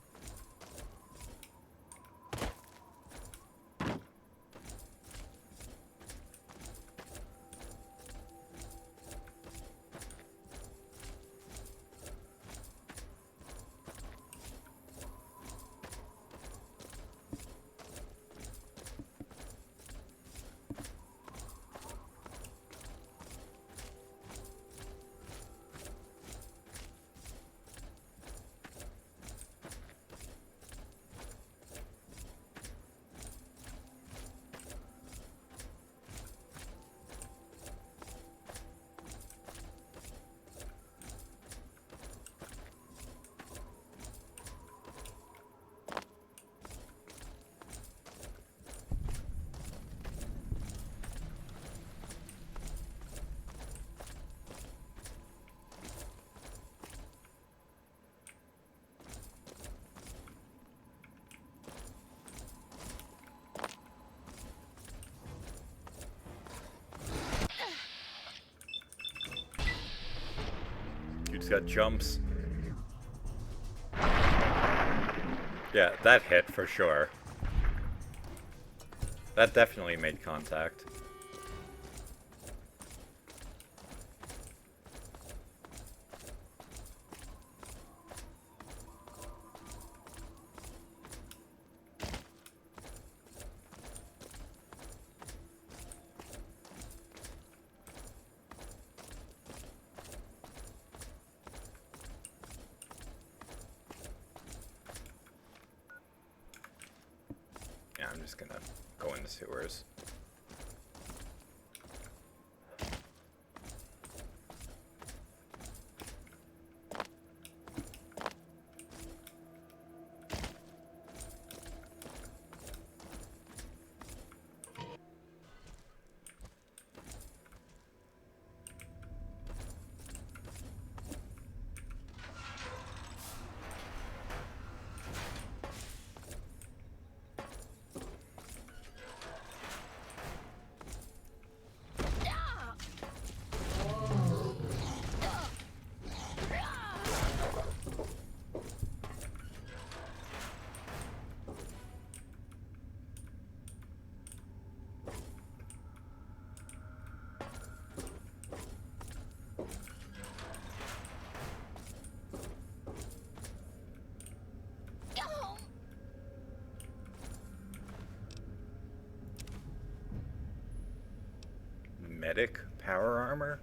Dude's got jumps. Yeah, that hit for sure. That definitely made contact. Yeah, I'm just gonna go in the sewers. Medic power armor?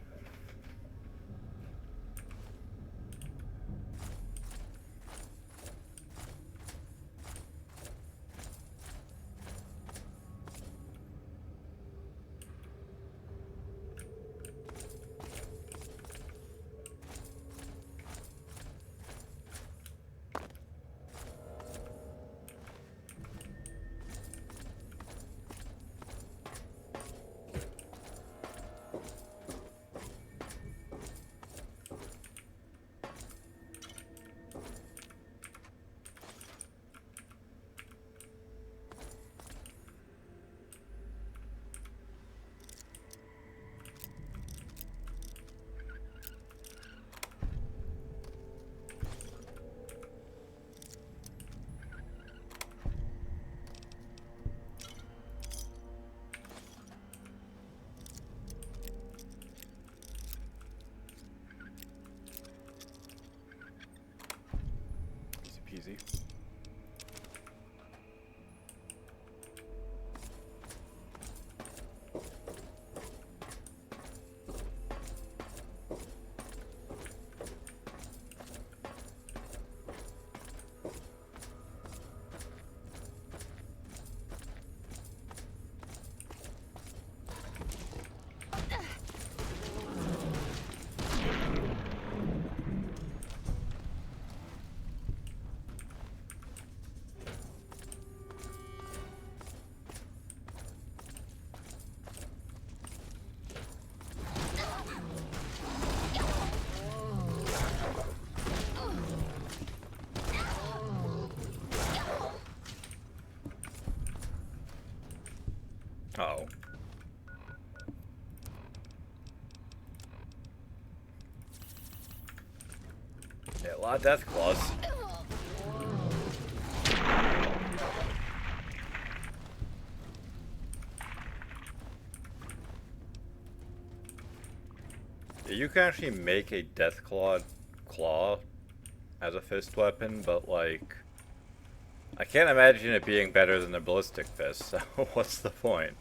easy. Uh-oh. Yeah, a lot of death claws. Yeah, you can actually make a death claw as a fist weapon, but like, I can't imagine it being better than the ballistic fist, so what's the point?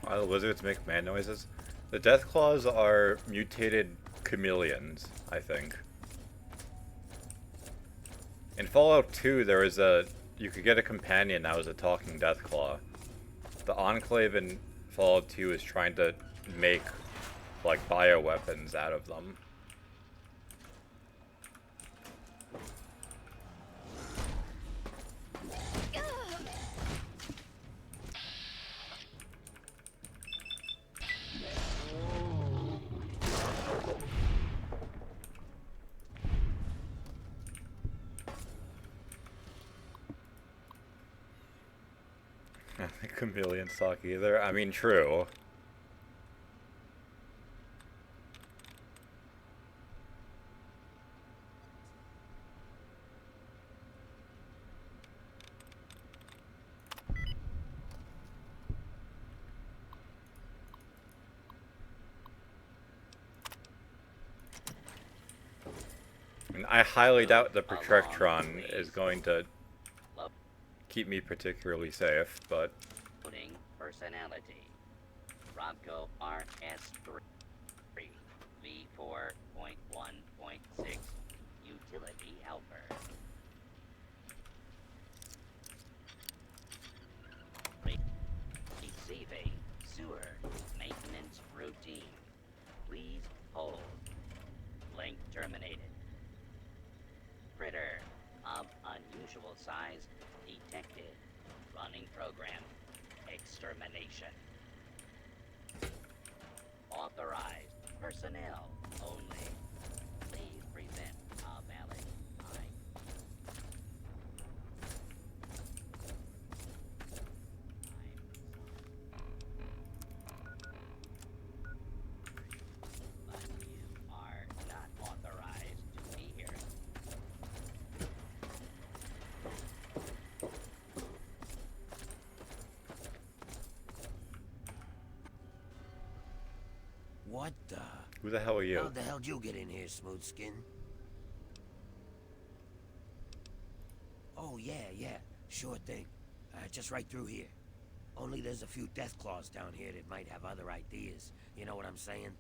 Why do lizards make man noises? The death claws are mutated chameleons, I think. In Fallout 2, you could get a companion that was a talking death claw. The Enclave in Fallout 2 is trying to make, like, bioweapons out of them. I don't think chameleons talk either. I mean, true. And I highly doubt the Protractron is going to keep me particularly safe, but... Personality. Robco RS3 V4.1.6 Utility Helper. Receiving sewer maintenance routine. Please hold. Link terminated. Critter of unusual size detected. Running program. Extermination. Authorized personnel only. Please present a valid ID. But you are not authorized to be here. What the? Who the hell are you? How the hell did you get in here, Smooth Skin? Oh, yeah, sure thing. Just right through here. Only there's a few death claws down here that might have other ideas. You know what I'm saying?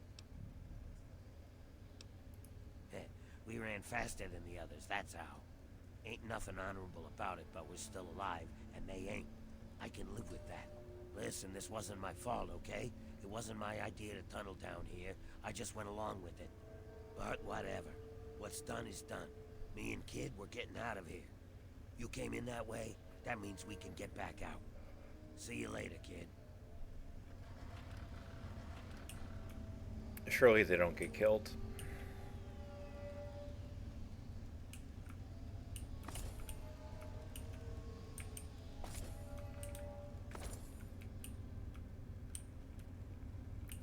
We ran faster than the others, that's how. Ain't nothing honorable about it, but we're still alive, and they ain't. I can live with that. Listen, this wasn't my fault, okay? It wasn't my idea to tunnel down here. I just went along with it. But whatever. What's done is done. Me and Kid, we're getting out of here. You came in that way, that means we can get back out. See you later, Kid. Surely they don't get killed.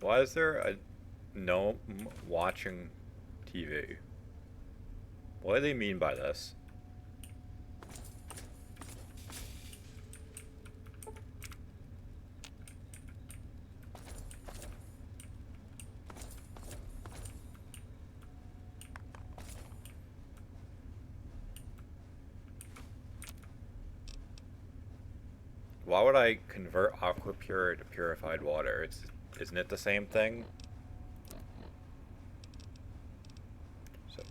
Why is there a gnome watching TV? What do they mean by this? Why would I convert aqua pure to purified water? Isn't it the same thing? So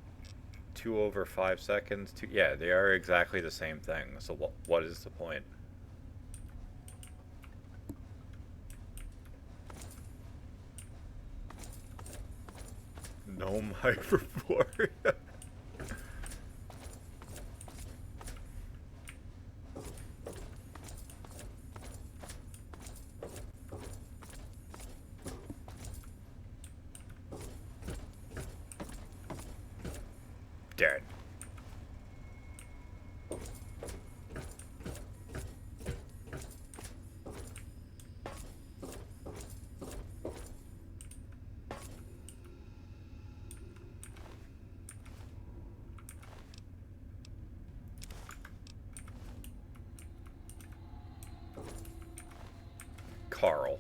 2 over 5 seconds. Yeah, they are exactly the same thing. So what is the point? Gnome hyperborea. Dead. Carl.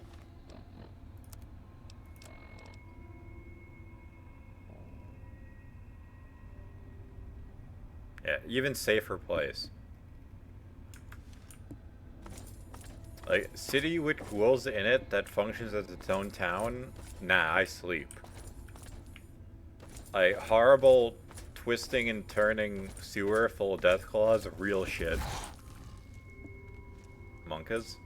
Yeah, even safer place. Like, city with wolves in it that functions as its own town? Nah, I sleep. Like, horrible twisting and turning sewer full of death claws, real shit. Monkas?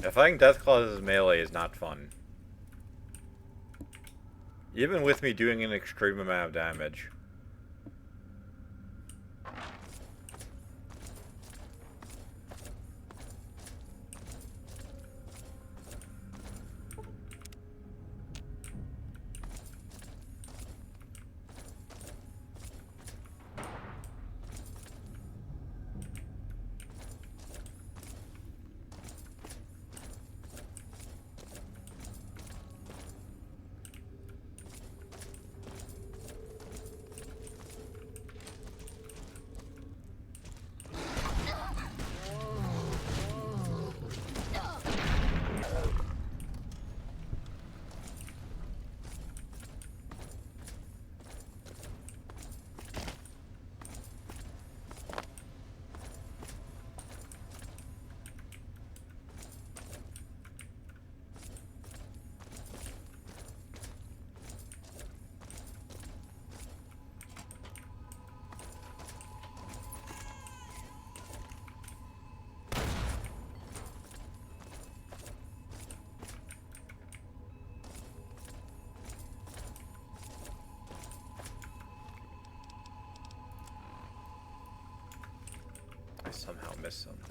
Yeah, fighting Deathclaws as melee is not fun. Even with me doing an extreme amount of damage. I somehow missed something.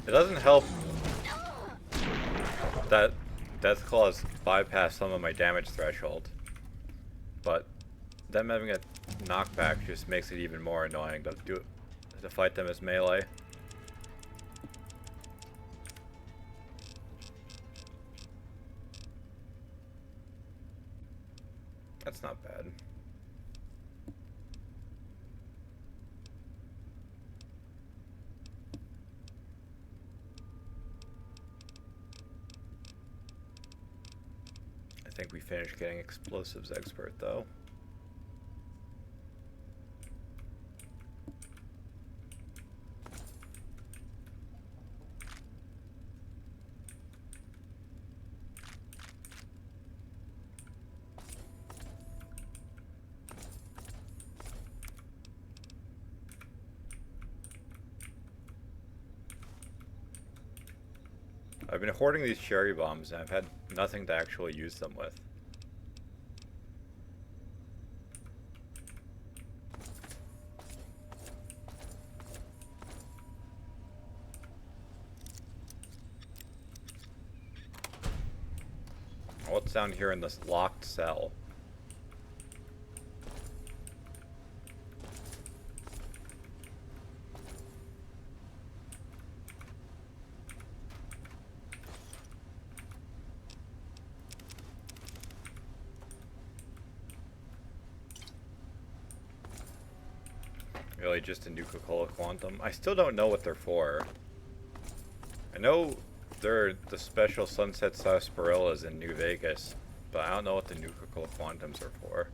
It doesn't help that Death Claws bypass some of my damage threshold, but them having a knockback just makes it even more annoying to fight them as melee. That's not bad. I think we finished getting Explosives Expert, though. I've been hoarding these cherry bombs, and I've had nothing to actually use them with. What's down here in this locked cell? Really just a Nuka-Cola Quantum. I still don't know what they're for. I know they're the special Sunset Sarsaparillas in New Vegas, but I don't know what the Nuka-Cola Quantums are for.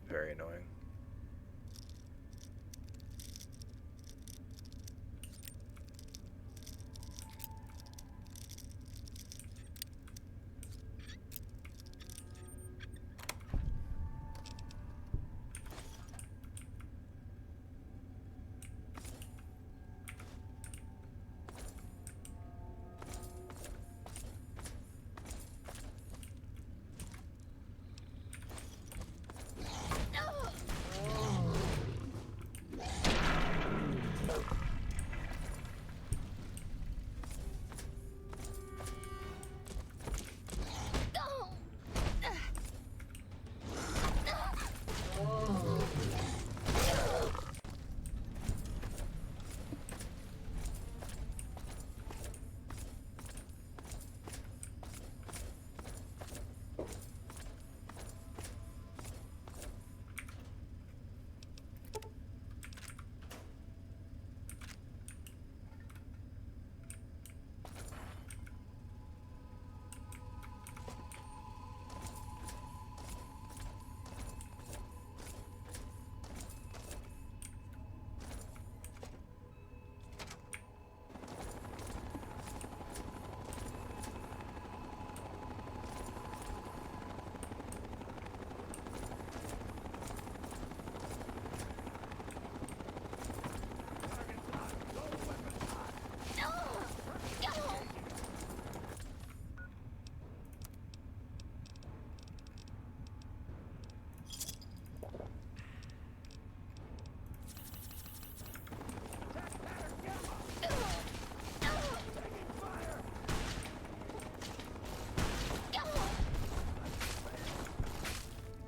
Very annoying.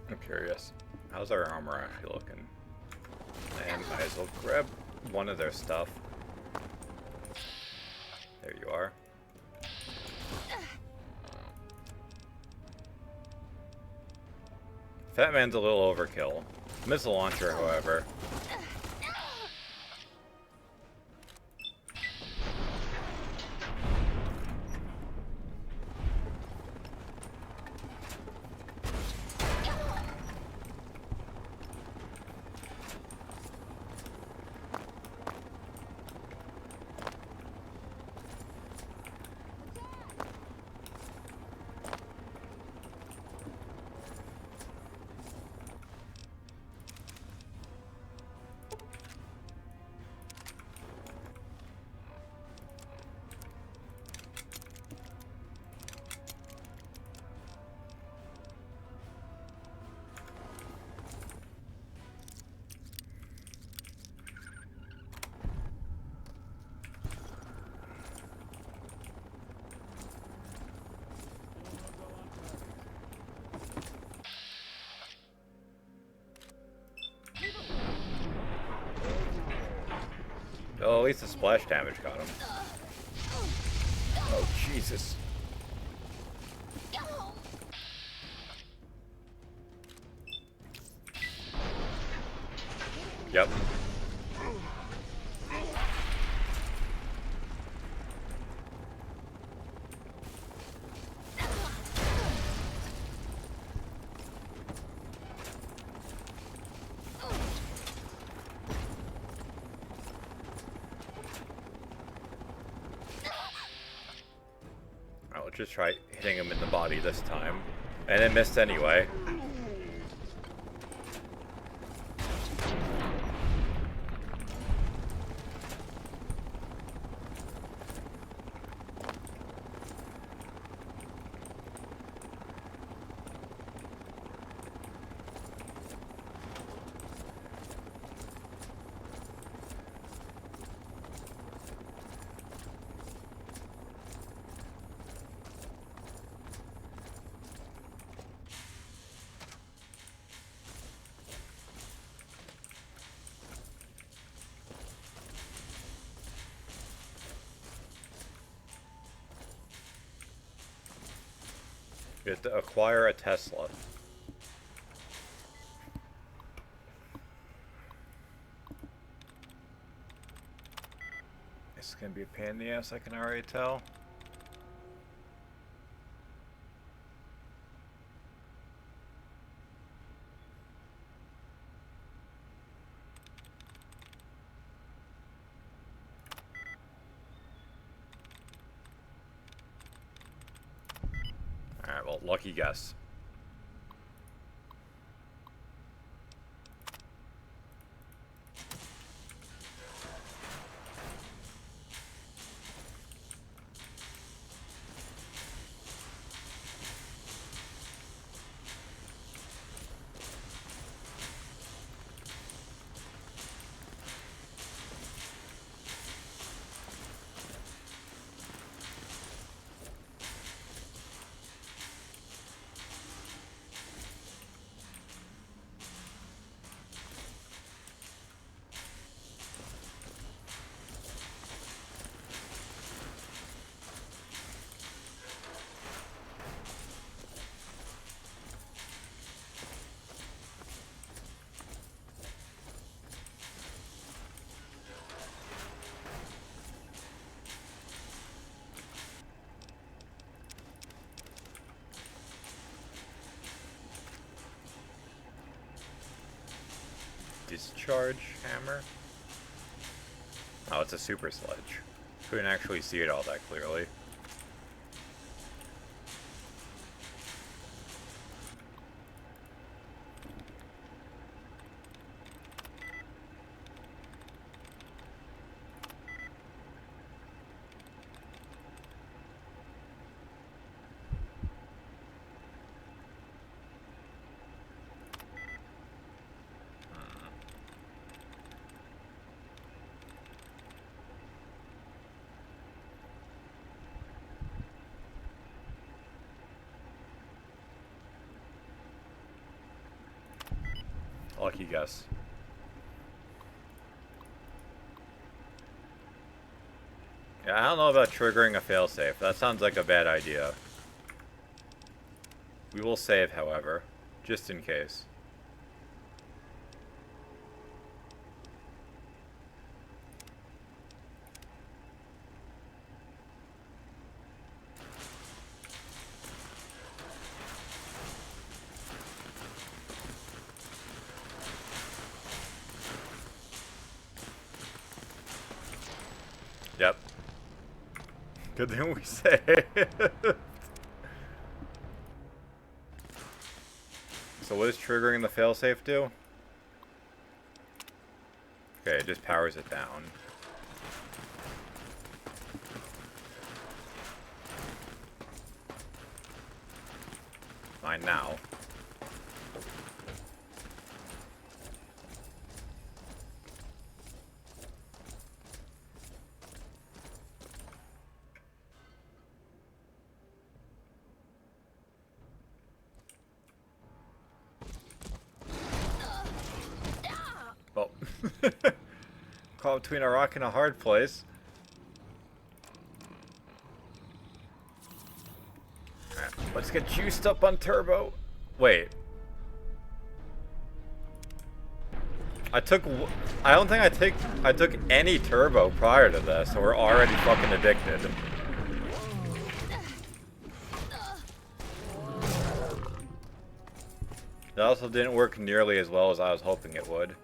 I'm curious. How's our armor actually looking? And might as well grab one of their stuff. There you are. Fat Man's a little overkill. Missile launcher, however. least the splash damage got him. Oh, Jesus. Yep. I'll just try hitting him in the body this time. And it missed anyway. You have to acquire a Tesla. This is gonna be a pain in the ass, I can already tell. Alright, well, lucky guess. Discharge hammer? Oh, it's a super sledge. Couldn't actually see it all that clearly. Lucky guess. Yeah, I don't know about triggering a failsafe. That sounds like a bad idea. We will save, however, just in case. Yep. Good thing we saved. So what does triggering the failsafe do? Okay, it just powers it down. Fine now. caught between a rock and a hard place. Alright, let's get juiced up on turbo. Wait. I don't think I took any turbo prior to this, and we're already fucking addicted. It also didn't work nearly as well as I was hoping it would.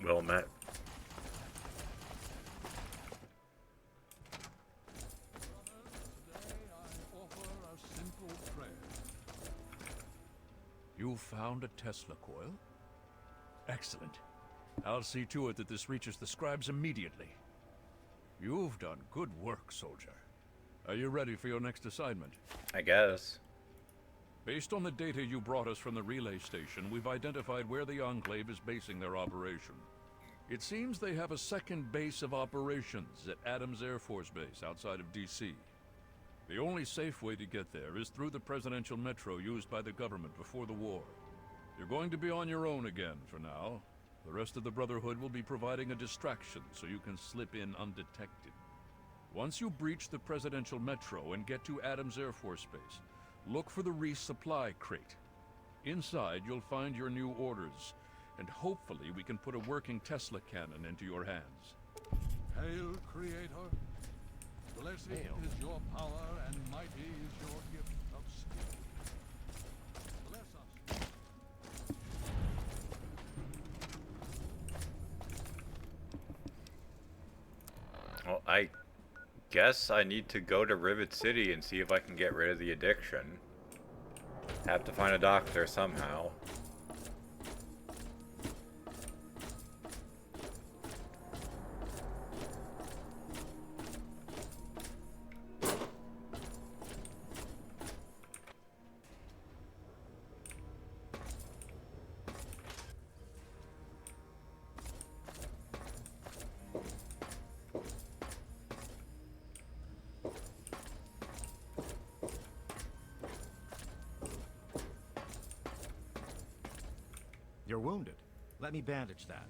Well met. You found a Tesla coil? Excellent. I'll see to it that this reaches the scribes immediately. You've done good work, soldier. Are you ready for your next assignment? I guess. Based on the data you brought us from the relay station, we've identified where the Enclave is basing their operation. It seems they have a second base of operations at Adams Air Force Base outside of D.C. The only safe way to get there is through the presidential metro used by the government before the war. You're going to be on your own again for now. The rest of the Brotherhood will be providing a distraction so you can slip in undetected. Once you breach the presidential metro and get to Adams Air Force Base, look for the resupply crate. Inside, you'll find your new orders, and hopefully we can put a working Tesla cannon into your hands. Hail, Creator. Blessed is your power, and mighty is your gift of speed. Bless us. Well, I guess I need to go to Rivet City and see if I can get rid of the addiction. Have to find a doctor somehow. You're wounded. Let me bandage that.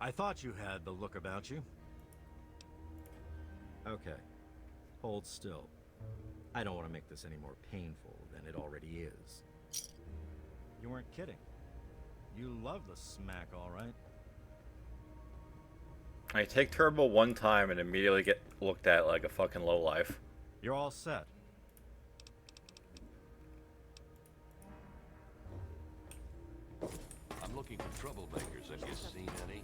I thought you had the look about you. Okay. Hold still. I don't want to make this any more painful than it already is. You weren't kidding. You love the smack, all right? I take turbo one time and immediately get looked at like a fucking lowlife. You're all set. I'm looking for troublemakers. Have you seen any?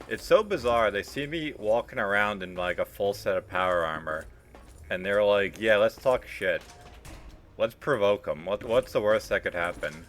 It's so bizarre. They see me walking around in like a full set of power armor, and they're like, "Yeah, let's talk shit. Let's provoke them. What's the worst that could happen?"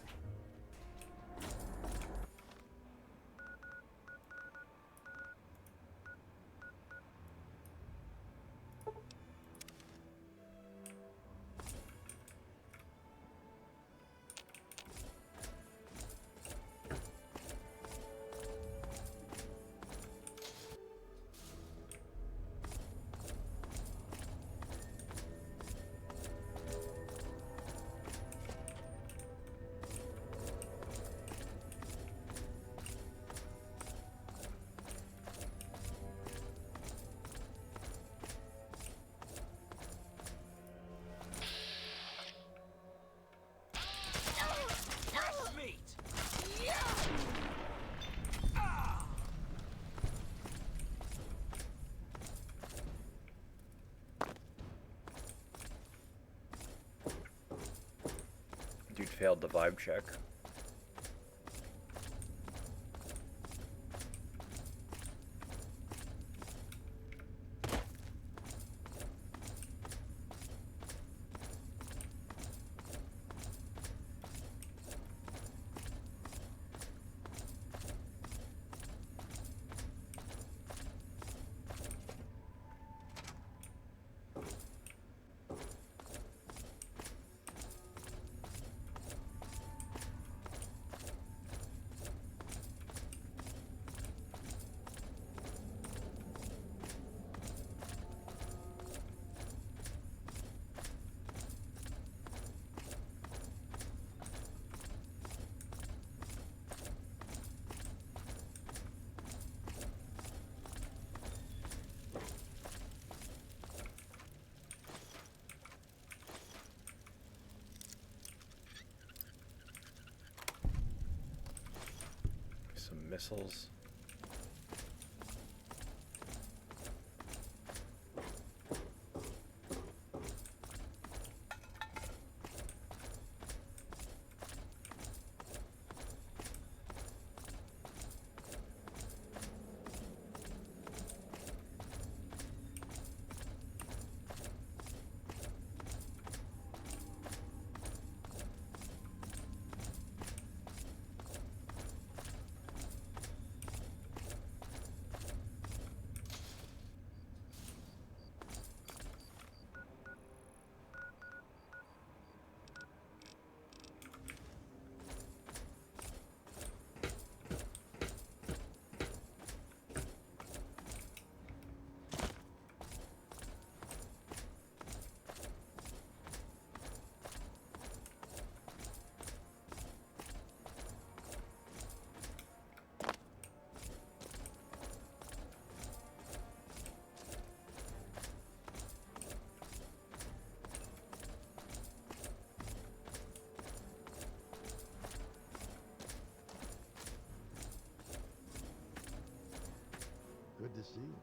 Dude failed the vibe check. missiles. Good to see you.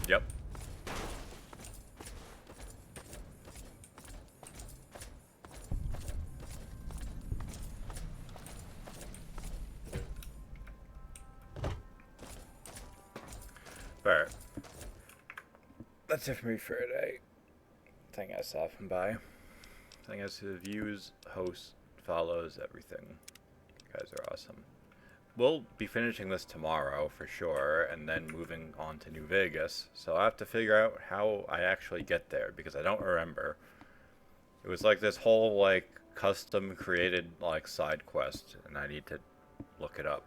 Yep. Alright. That's it for me for today. Thank you guys for stopping by. Thank you guys for the views, hosts, follows, everything. You guys are awesome. We'll be finishing this tomorrow for sure, and then moving on to New Vegas. So I have to figure out how I actually get there, because I don't remember. It was like this whole, like, custom created, like, side quest, and I need to look it up.